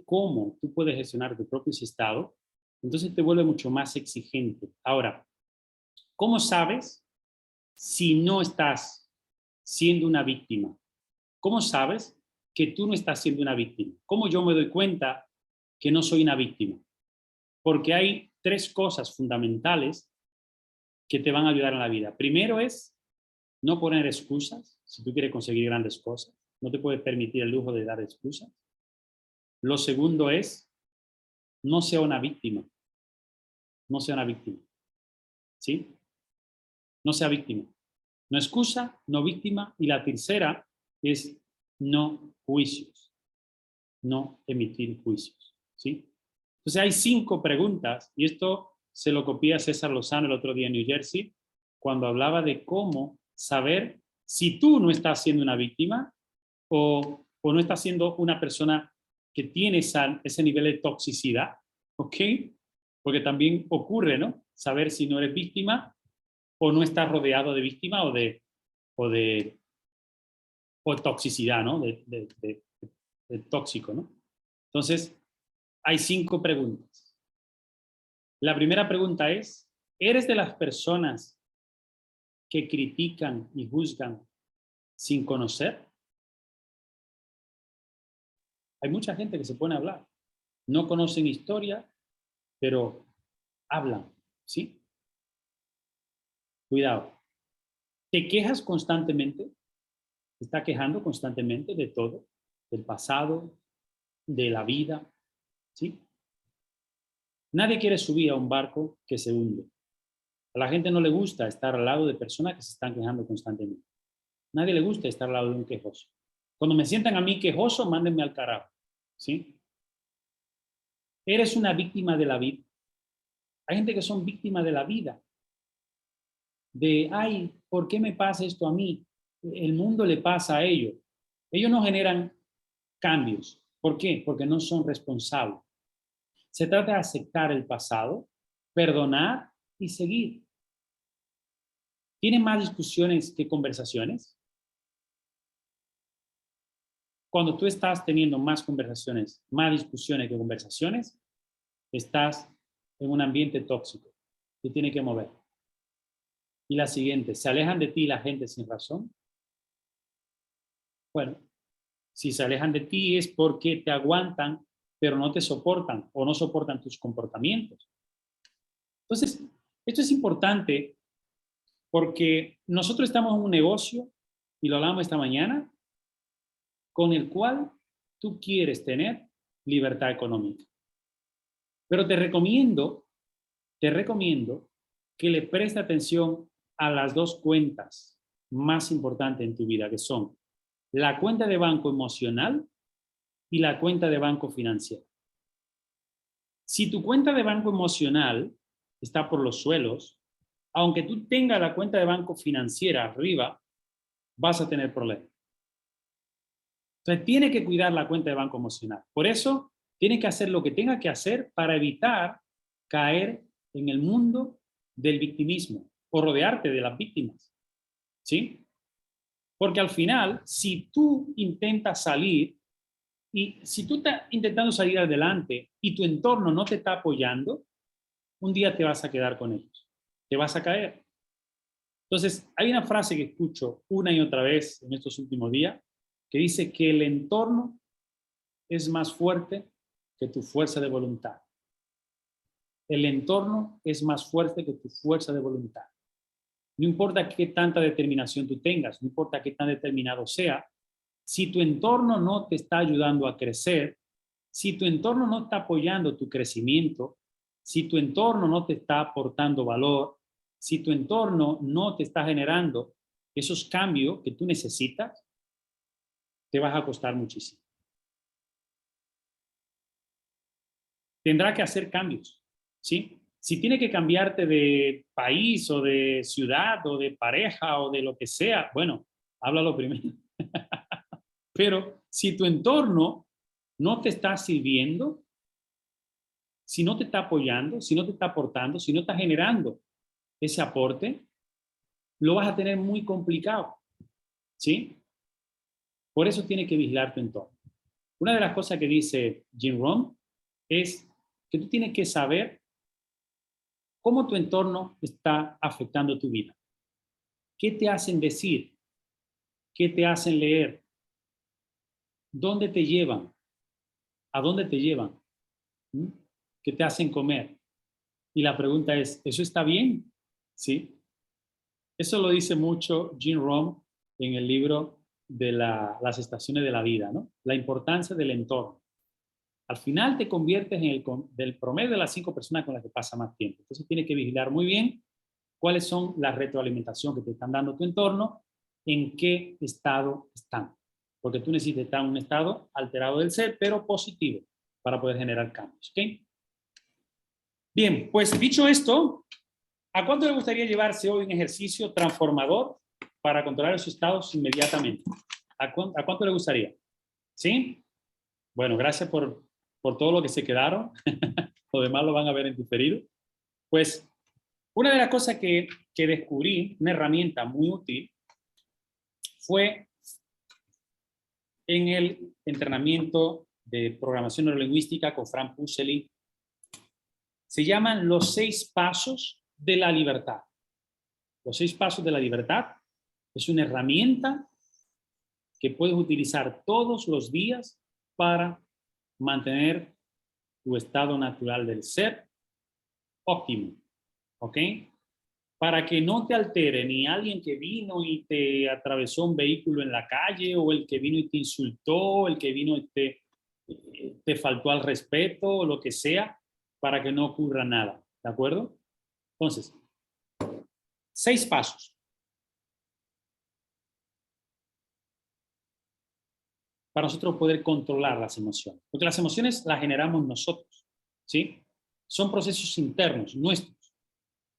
cómo tú puedes gestionar tu propio estado, entonces te vuelve mucho más exigente. Ahora, ¿cómo sabes si no estás siendo una víctima? ¿Cómo sabes que tú no estás siendo una víctima? ¿Cómo yo me doy cuenta que no soy una víctima? Porque hay tres cosas fundamentales que te van a ayudar en la vida. Primero es no poner excusas. Si tú quieres conseguir grandes cosas, no te puedes permitir el lujo de dar excusas. Lo segundo es no sea una víctima. No sea una víctima. ¿Sí? No sea víctima. No excusa, no víctima. Y la tercera es no juicios. No emitir juicios. ¿Sí? Entonces hay 5 preguntas, y esto se lo copié a César Lozano el otro día en New Jersey, cuando hablaba de cómo saber si tú no estás siendo una víctima o no estás siendo una persona que tiene ese nivel de toxicidad, ¿ok? Porque también ocurre, ¿no? Saber si no eres víctima o no estás rodeado de víctima o de toxicidad, ¿no? De tóxico, ¿no? Entonces, hay 5 preguntas. La primera pregunta es, ¿eres de las personas que critican y juzgan sin conocer? Hay mucha gente que se pone a hablar. No conocen historia, pero hablan, ¿sí? Cuidado. ¿Te quejas constantemente? ¿Te está quejando constantemente de todo? Del pasado, de la vida, ¿sí? Nadie quiere subir a un barco que se hunde. A la gente no le gusta estar al lado de personas que se están quejando constantemente. Nadie le gusta estar al lado de un quejoso. Cuando me sientan a mí quejoso, mándenme al carajo, ¿sí? Eres una víctima de la vida. Hay gente que son víctimas de la vida. De, ay, ¿por qué me pasa esto a mí? El mundo le pasa a ellos. Ellos no generan cambios. ¿Por qué? Porque no son responsables. Se trata de aceptar el pasado, perdonar y seguir. ¿Tienen más discusiones que conversaciones? Cuando tú estás teniendo más conversaciones, más discusiones que conversaciones, estás en un ambiente tóxico. Te tiene que mover. Y la siguiente, ¿se alejan de ti la gente sin razón? Bueno, si se alejan de ti es porque te aguantan, pero no te soportan o no soportan tus comportamientos. Entonces, esto es importante porque nosotros estamos en un negocio, y lo hablamos esta mañana, con el cual tú quieres tener libertad económica. Pero te recomiendo que le prestes atención a las dos cuentas más importantes en tu vida, que son la cuenta de banco emocional y la cuenta de banco financiera. Si tu cuenta de banco emocional está por los suelos, aunque tú tengas la cuenta de banco financiera arriba, vas a tener problemas. Entonces, tiene que cuidar la cuenta de banco emocional. Por eso, tiene que hacer lo que tenga que hacer para evitar caer en el mundo del victimismo o rodearte de las víctimas. ¿Sí? Porque al final, si tú intentas salir y si tú estás intentando salir adelante y tu entorno no te está apoyando, un día te vas a quedar con ellos. Te vas a caer. Entonces, hay una frase que escucho una y otra vez en estos últimos días que dice que el entorno es más fuerte que tu fuerza de voluntad. El entorno es más fuerte que tu fuerza de voluntad. No importa qué tanta determinación tú tengas, no importa qué tan determinado sea, si tu entorno no te está ayudando a crecer, si tu entorno no está apoyando tu crecimiento, si tu entorno no te está aportando valor, si tu entorno no te está generando esos cambios que tú necesitas, te vas a costar muchísimo. Tendrá que hacer cambios, ¿sí? Si tiene que cambiarte de país o de ciudad o de pareja o de lo que sea, bueno, háblalo primero. Pero si tu entorno no te está sirviendo, si no te está apoyando, si no te está aportando, si no está generando ese aporte, lo vas a tener muy complicado, ¿sí? Por eso tiene que vigilar tu entorno. Una de las cosas que dice Jim Rohn es que tú tienes que saber cómo tu entorno está afectando tu vida. ¿Qué te hacen decir? ¿Qué te hacen leer? ¿Dónde te llevan? ¿A dónde te llevan? ¿Qué te hacen comer? Y la pregunta es, ¿eso está bien? ¿Sí? Eso lo dice mucho Jim Rohn en el libro de las estaciones de la vida, ¿no? La importancia del entorno. Al final te conviertes en del promedio de las 5 personas con las que pasa más tiempo. Entonces tienes que vigilar muy bien cuáles son las retroalimentaciones que te están dando tu entorno, en qué estado están. Porque tú necesitas estar en un estado alterado del ser, pero positivo, para poder generar cambios. ¿Okay? Bien, pues dicho esto, ¿a cuánto le gustaría llevarse hoy un ejercicio transformador para controlar esos estados inmediatamente? ¿A cuánto le gustaría? ¿Sí? Bueno, gracias por todo lo que se quedaron. Lo demás lo van a ver en diferido. Pues, una de las cosas que descubrí, una herramienta muy útil, fue en el entrenamiento de programación neurolingüística con Frank Pusely. Se llaman los 6 pasos de la libertad. Los 6 pasos de la libertad es una herramienta que puedes utilizar todos los días para mantener tu estado natural del ser óptimo, ¿ok? Para que no te altere ni alguien que vino y te atravesó un vehículo en la calle, o el que vino y te insultó, el que vino y te faltó al respeto, o lo que sea, para que no ocurra nada, ¿de acuerdo? Entonces, 6 pasos. para nosotros poder controlar las emociones. Porque las emociones las generamos nosotros, ¿sí? Son procesos internos, nuestros.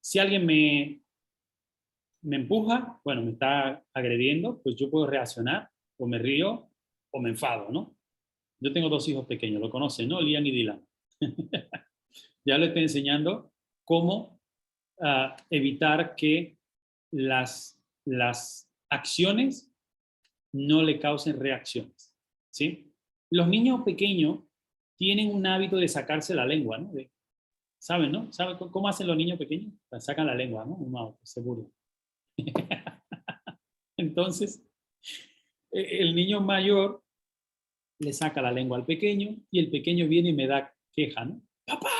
Si alguien me empuja, bueno, me está agrediendo, pues yo puedo reaccionar, o me río, o me enfado, ¿no? Yo tengo 2 hijos pequeños, lo conocen, ¿no? Liam y Dylan. Ya le estoy enseñando cómo evitar que las acciones no le causen reacciones, ¿sí? Los niños pequeños tienen un hábito de sacarse la lengua, ¿no? ¿Saben, no? ¿Saben cómo hacen los niños pequeños? Sacan la lengua, ¿no? Uno, seguro. Entonces, el niño mayor le saca la lengua al pequeño y el pequeño viene y me da queja, ¿no? ¡Papá!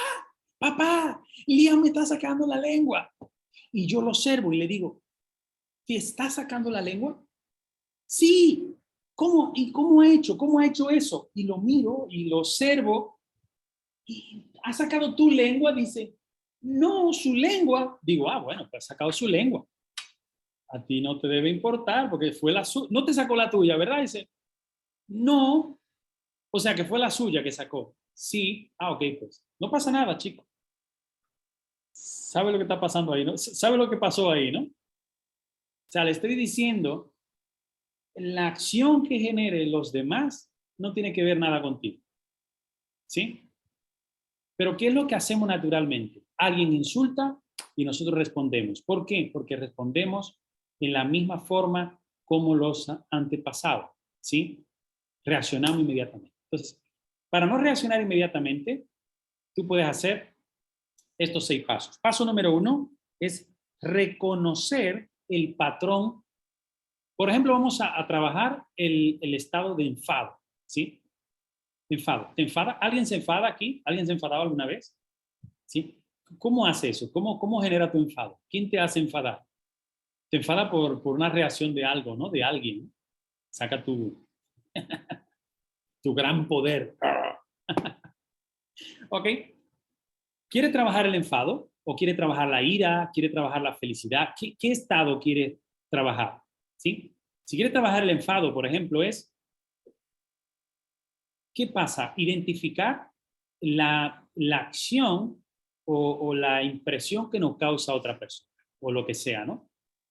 ¡Papá! Liam me está sacando la lengua. Y yo lo observo y le digo, ¿te está sacando la lengua? Sí. ¿Cómo? ¿Y cómo ha hecho? ¿Cómo ha hecho eso? Y lo miro y lo observo. ¿Y ha sacado tu lengua? Dice, no, su lengua. Digo, bueno, pues ha sacado su lengua. A ti no te debe importar porque fue la suya. No te sacó la tuya, ¿verdad? Dice, no. O sea, que fue la suya que sacó. Sí. Ok, pues. No pasa nada, chico. ¿Sabe lo que está pasando ahí, no? ¿Sabe lo que pasó ahí, no? O sea, le estoy diciendo, la acción que genere los demás no tiene que ver nada contigo. ¿Sí? Pero ¿qué es lo que hacemos naturalmente? Alguien insulta y nosotros respondemos. ¿Por qué? Porque respondemos en la misma forma como los antepasados. ¿Sí? Reaccionamos inmediatamente. Entonces, para no reaccionar inmediatamente, tú puedes hacer estos 6 pasos. Paso número 1 es reconocer el patrón. Por ejemplo, vamos a trabajar el estado de enfado, ¿sí? Enfado. ¿Te enfada? ¿Alguien se enfada aquí? ¿Alguien se ha enfadado alguna vez? ¿Sí? ¿Cómo hace eso? ¿Cómo genera tu enfado? ¿Quién te hace enfadar? Te enfada por una reacción de algo, ¿no? De alguien, ¿no? Saca tu gran poder. ¿Ok? ¿Quiere trabajar el enfado? ¿O quiere trabajar la ira? ¿Quiere trabajar la felicidad? ¿Qué estado quiere trabajar? ¿Sí? Si quiere trabajar el enfado, por ejemplo, es, ¿qué pasa? Identificar la acción o la impresión que nos causa otra persona, o lo que sea, ¿no?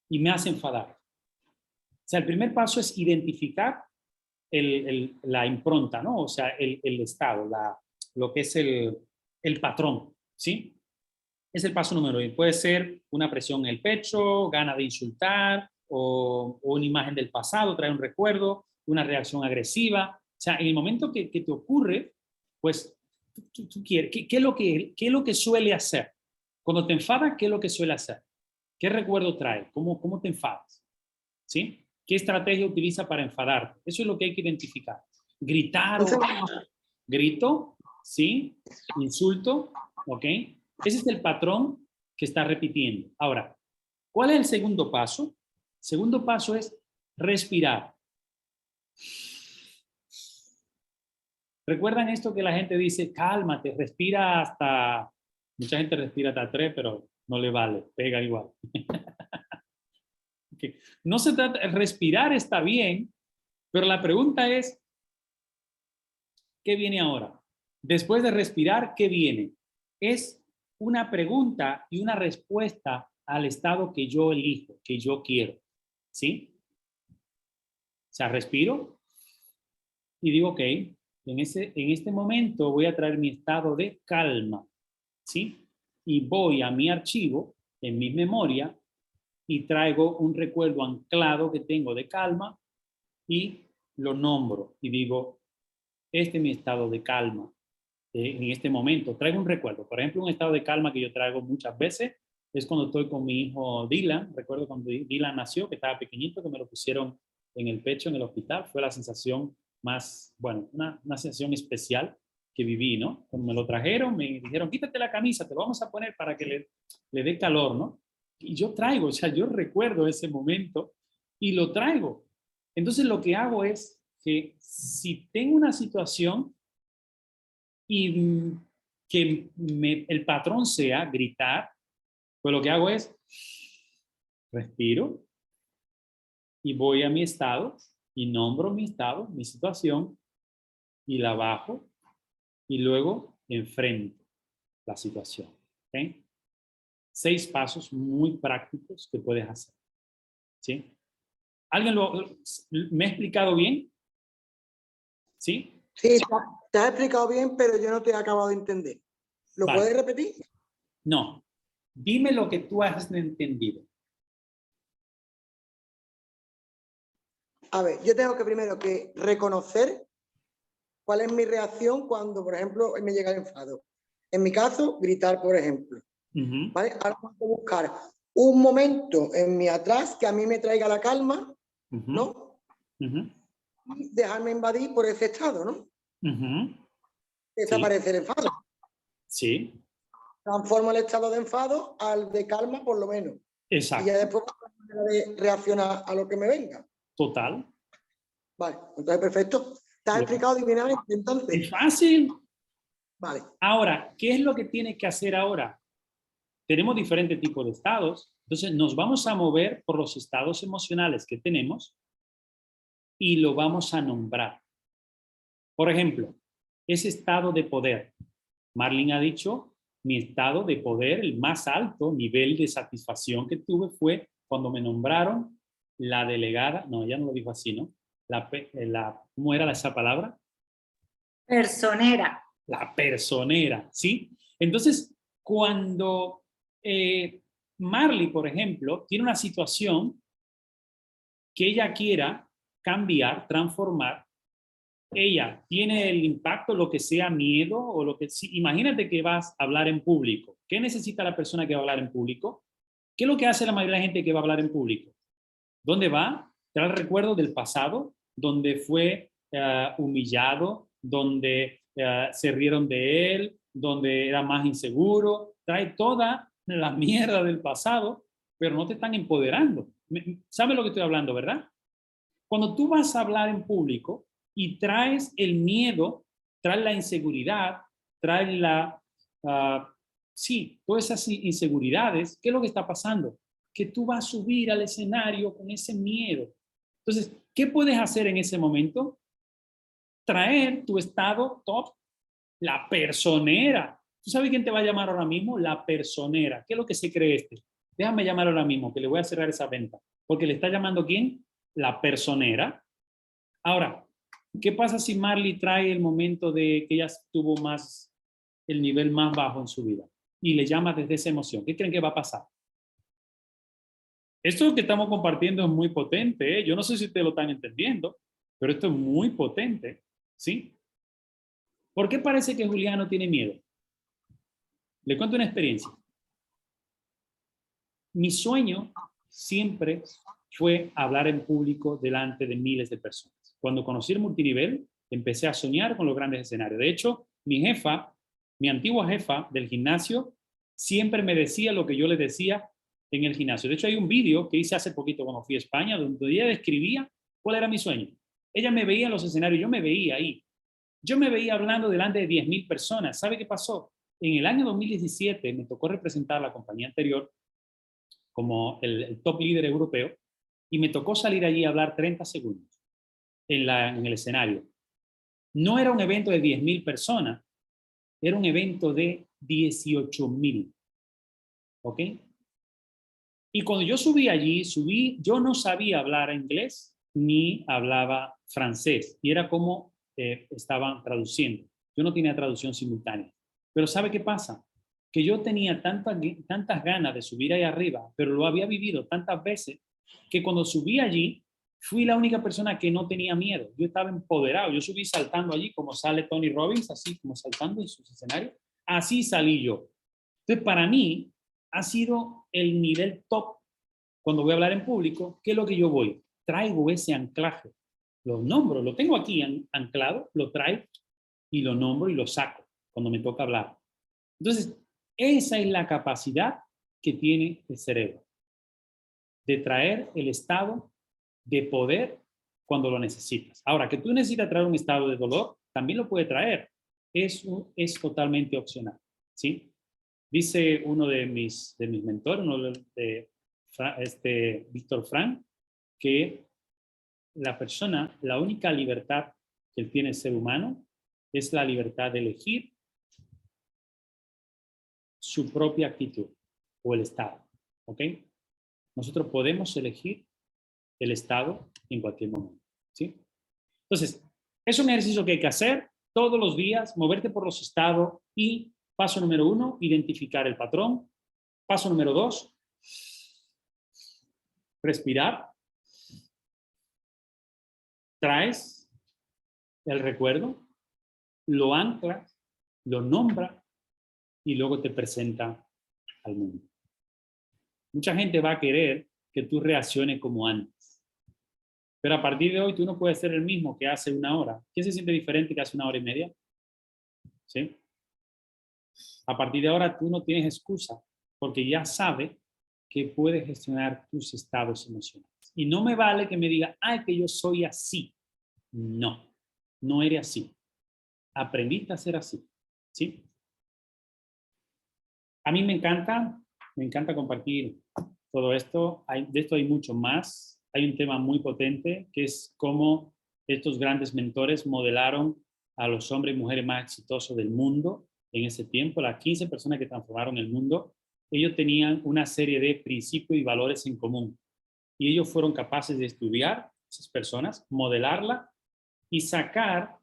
Y me hace enfadar. O sea, el primer paso es identificar la impronta, ¿no? O sea, el estado, lo que es el patrón, ¿sí? Es el paso número 1. Puede ser una presión en el pecho, ganas de insultar, o una imagen del pasado, trae un recuerdo, una reacción agresiva. O sea, en el momento que te ocurre, pues tú quieres, ¿qué es lo que suele hacer? Cuando te enfadas, ¿qué es lo que suele hacer? ¿Qué recuerdo trae? ¿Cómo te enfadas? ¿Sí? ¿Qué estrategia utiliza para enfadarte? Eso es lo que hay que identificar. Gritar o grito, ¿sí? Insulto, ¿ok? Ese es el patrón que está repitiendo. Ahora, ¿cuál es el segundo paso? El segundo paso es respirar. ¿Recuerdan esto que la gente dice, cálmate, respira hasta... Mucha gente respira hasta 3, pero no le vale, pega igual. Okay. No se trata, respirar está bien, pero la pregunta es, ¿qué viene ahora? Después de respirar, ¿qué viene? Es una pregunta y una respuesta al estado que yo elijo, que yo quiero. ¿Sí? O sea, respiro y digo, ok, en este momento voy a traer mi estado de calma. ¿Sí? Y voy a mi archivo, en mi memoria, y traigo un recuerdo anclado que tengo de calma y lo nombro y digo, este es mi estado de calma. En este momento traigo un recuerdo. Por ejemplo, un estado de calma que yo traigo muchas veces es cuando estoy con mi hijo Dylan. Recuerdo cuando Dylan nació, que estaba pequeñito, que me lo pusieron en el pecho en el hospital. Fue la sensación más, bueno, una sensación especial que viví, ¿no? Cuando me lo trajeron, me dijeron, quítate la camisa, te lo vamos a poner para que le dé calor, ¿no? Y yo traigo, o sea, yo recuerdo ese momento y lo traigo. Entonces lo que hago es que si tengo una situación y que el patrón sea gritar, pues lo que hago es respiro y voy a mi estado y nombro mi estado, mi situación, y la bajo, y luego enfrento la situación. ¿Okay? 6 pasos muy prácticos que puedes hacer. ¿Sí? ¿Me ha explicado bien? ¿Sí? Sí, te has explicado bien, pero yo no te he acabado de entender. ¿Lo Vale. puedes repetir? No. Dime lo que tú has entendido. A ver, yo tengo que primero que reconocer cuál es mi reacción cuando, por ejemplo, me llega el enfado. En mi caso, gritar, por ejemplo. ¿Vale? Ahora tengo que buscar un momento en mi atrás que a mí me traiga la calma, ¿no? Y dejarme invadir por ese estado, ¿no? Desaparece el enfado. Sí. Transformo el estado de enfado al de calma, por lo menos. Exacto. Y ya después de reaccionar a lo que me venga. Total. Vale, entonces perfecto. ¿Te has explicado divinamente entonces? Es fácil. Vale. Ahora, ¿qué es lo que tienes que hacer ahora? Tenemos diferentes tipos de estados, entonces nos vamos a mover por los estados emocionales que tenemos y lo vamos a nombrar. Por ejemplo, ese estado de poder. Marlene ha dicho, mi estado de poder, el más alto nivel de satisfacción que tuve fue cuando me nombraron la delegada, no, ella no lo dijo así, ¿no? ¿Cómo era esa palabra? Personera. La personera, ¿sí? Entonces, cuando Marley, por ejemplo, tiene una situación que ella quiera cambiar, transformar, ella tiene el impacto, lo que sea miedo o lo que... Imagínate que vas a hablar en público. ¿Qué necesita la persona que va a hablar en público? ¿Qué es lo que hace la mayoría de la gente que va a hablar en público? ¿Dónde va? Trae recuerdo del pasado, donde fue humillado, donde se rieron de él, donde era más inseguro. Trae toda la mierda del pasado, pero no te están empoderando. ¿Sabes lo que estoy hablando, verdad? Cuando tú vas a hablar en público y traes el miedo, traes la inseguridad, traes sí, todas esas inseguridades, ¿qué es lo que está pasando? Que tú vas a subir al escenario con ese miedo. Entonces, ¿qué puedes hacer en ese momento? Traer tu estado top, la personera. ¿Tú sabes quién te va a llamar ahora mismo? La personera. ¿Qué es lo que se cree este? Déjame llamar ahora mismo, que le voy a cerrar esa venta. Porque le está llamando ¿quién? La personera. Ahora, ¿qué pasa si Marley trae el momento de que ella tuvo más, el nivel más bajo en su vida? Y le llama desde esa emoción. ¿Qué creen que va a pasar? Esto que estamos compartiendo es muy potente, ¿eh? Yo no sé si ustedes lo están entendiendo, pero esto es muy potente, ¿sí? ¿Por qué parece que Juliano tiene miedo? Le cuento una experiencia. Mi sueño siempre fue hablar en público delante de miles de personas. Cuando conocí el multinivel, empecé a soñar con los grandes escenarios. De hecho, mi jefa, mi antigua jefa del gimnasio, siempre me decía lo que yo le decía en el gimnasio. De hecho, hay un vídeo que hice hace poquito cuando fui a España, donde ella describía cuál era mi sueño. Ella me veía en los escenarios, yo me veía ahí. Yo me veía hablando delante de 10.000 personas. ¿Sabe qué pasó? En el año 2017 me tocó representar a la compañía anterior como el top líder europeo y me tocó salir allí a hablar 30 segundos en el escenario. No era un evento de 10.000 personas, era un evento de 18.000. ¿Ok? Y cuando yo subí allí, yo no sabía hablar inglés ni hablaba francés. Y era como estaban traduciendo. Yo no tenía traducción simultánea. Pero ¿sabe qué pasa? Que yo tenía tantas ganas de subir ahí arriba, pero lo había vivido tantas veces, que cuando subí allí, fui la única persona que no tenía miedo. Yo estaba empoderado. Yo subí saltando allí, como sale Tony Robbins, así como saltando en sus escenarios. Así salí yo. Entonces, para mí, ha sido el nivel top cuando voy a hablar en público. ¿Qué es lo que yo voy? Traigo ese anclaje. Lo nombro, lo tengo aquí anclado, lo traigo y lo nombro y lo saco cuando me toca hablar. Entonces, esa es la capacidad que tiene el cerebro, de traer el estado de poder cuando lo necesitas. Ahora, que tú necesitas traer un estado de dolor, también lo puede traer. Eso es totalmente opcional, ¿sí? Dice uno de mis mentores, uno de Víctor Frank, que la persona, la única libertad que tiene el ser humano es la libertad de elegir su propia actitud o el estado, ¿ok? Nosotros podemos elegir el estado en cualquier momento, ¿sí? Entonces, es un ejercicio que hay que hacer todos los días, moverte por los estados y paso número 1, identificar el patrón. Paso número 2, respirar. Traes el recuerdo, lo anclas, lo nombra y luego te presenta al mundo. Mucha gente va a querer que tú reacciones como antes. Pero a partir de hoy tú no puedes ser el mismo que hace una hora. ¿Quién se siente diferente que hace una hora y media? ¿Sí? A partir de ahora tú no tienes excusa porque ya sabes que puedes gestionar tus estados emocionales. Y no me vale que me diga, ay, que yo soy así. No, no eres así. Aprendiste a ser así. ¿Sí? A mí me encanta compartir todo esto. De esto hay mucho más. Hay un tema muy potente que es cómo estos grandes mentores modelaron a los hombres y mujeres más exitosos del mundo en ese tiempo. Las 15 personas que transformaron el mundo, ellos tenían una serie de principios y valores en común. Y ellos fueron capaces de estudiar esas personas, modelarla y sacar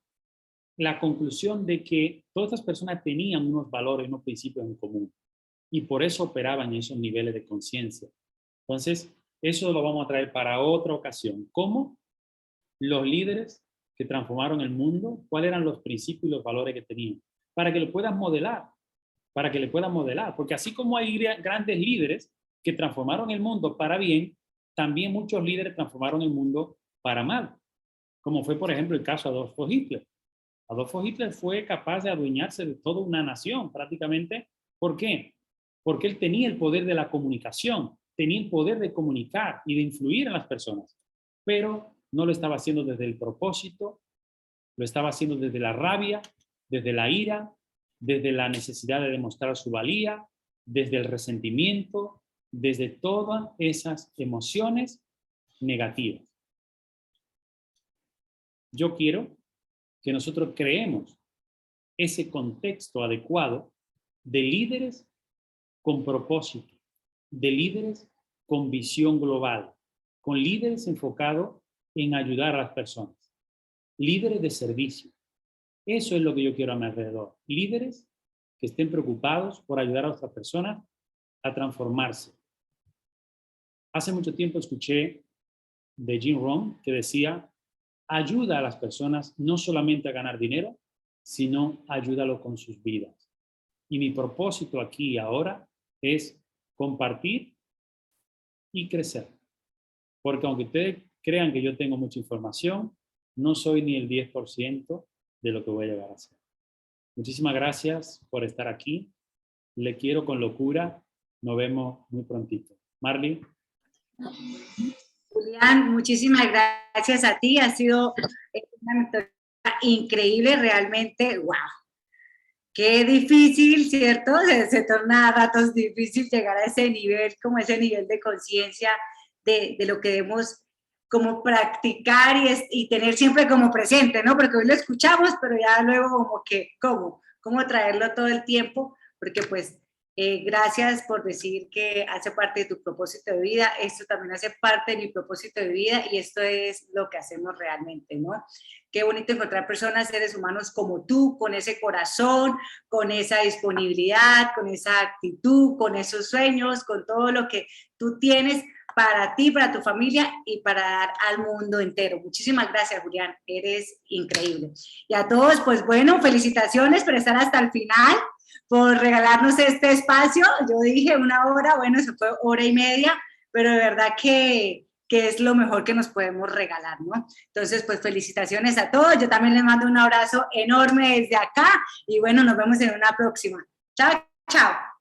la conclusión de que todas estas personas tenían unos valores, unos principios en común. Y por eso operaban en esos niveles de conciencia. Entonces, eso lo vamos a traer para otra ocasión. ¿Cómo los líderes que transformaron el mundo, cuáles eran los principios y los valores que tenían? Para que lo puedan modelar. Porque así como hay grandes líderes que transformaron el mundo para bien, también muchos líderes transformaron el mundo para mal. Como fue, por ejemplo, el caso de Adolfo Hitler. Adolfo Hitler fue capaz de adueñarse de toda una nación prácticamente. ¿Por qué? Porque él tenía el poder de la comunicación, tenía el poder de comunicar y de influir en las personas, pero no lo estaba haciendo desde el propósito, lo estaba haciendo desde la rabia, desde la ira, desde la necesidad de demostrar su valía, desde el resentimiento, desde todas esas emociones negativas. Yo quiero que nosotros creemos ese contexto adecuado de líderes con propósito, de líderes con visión global, con líderes enfocados en ayudar a las personas, líderes de servicio. Eso es lo que yo quiero a mi alrededor. Líderes que estén preocupados por ayudar a otras personas a transformarse. Hace mucho tiempo escuché de Jim Rohn que decía, ayuda a las personas no solamente a ganar dinero, sino ayúdalo con sus vidas. Y mi propósito aquí y ahora es compartir y crecer. Porque aunque ustedes crean que yo tengo mucha información, no soy ni el 10% de lo que voy a llegar a ser. Muchísimas gracias por estar aquí. Le quiero con locura. Nos vemos muy prontito. Marley. Julián, muchísimas gracias a ti. Ha sido una mentoría increíble, realmente. ¡Wow! Qué difícil, ¿cierto? Se torna a ratos difícil llegar a ese nivel, como ese nivel de conciencia de lo que debemos como practicar y tener siempre como presente, ¿no? Porque hoy lo escuchamos, pero ya luego como que, ¿cómo traerlo todo el tiempo? Porque pues gracias por decir que hace parte de tu propósito de vida, esto también hace parte de mi propósito de vida y esto es lo que hacemos realmente, ¿no? Qué bonito encontrar personas, seres humanos como tú, con ese corazón, con esa disponibilidad, con esa actitud, con esos sueños, con todo lo que tú tienes para ti, para tu familia y para dar al mundo entero. Muchísimas gracias, Julián, eres increíble. Y a todos, pues bueno, felicitaciones por estar hasta el final, por regalarnos este espacio. Yo dije una hora, bueno, eso fue hora y media, pero de verdad que es lo mejor que nos podemos regalar, ¿no? Entonces, pues felicitaciones a todos. Yo también les mando un abrazo enorme desde acá y bueno, nos vemos en una próxima. Chao, chao.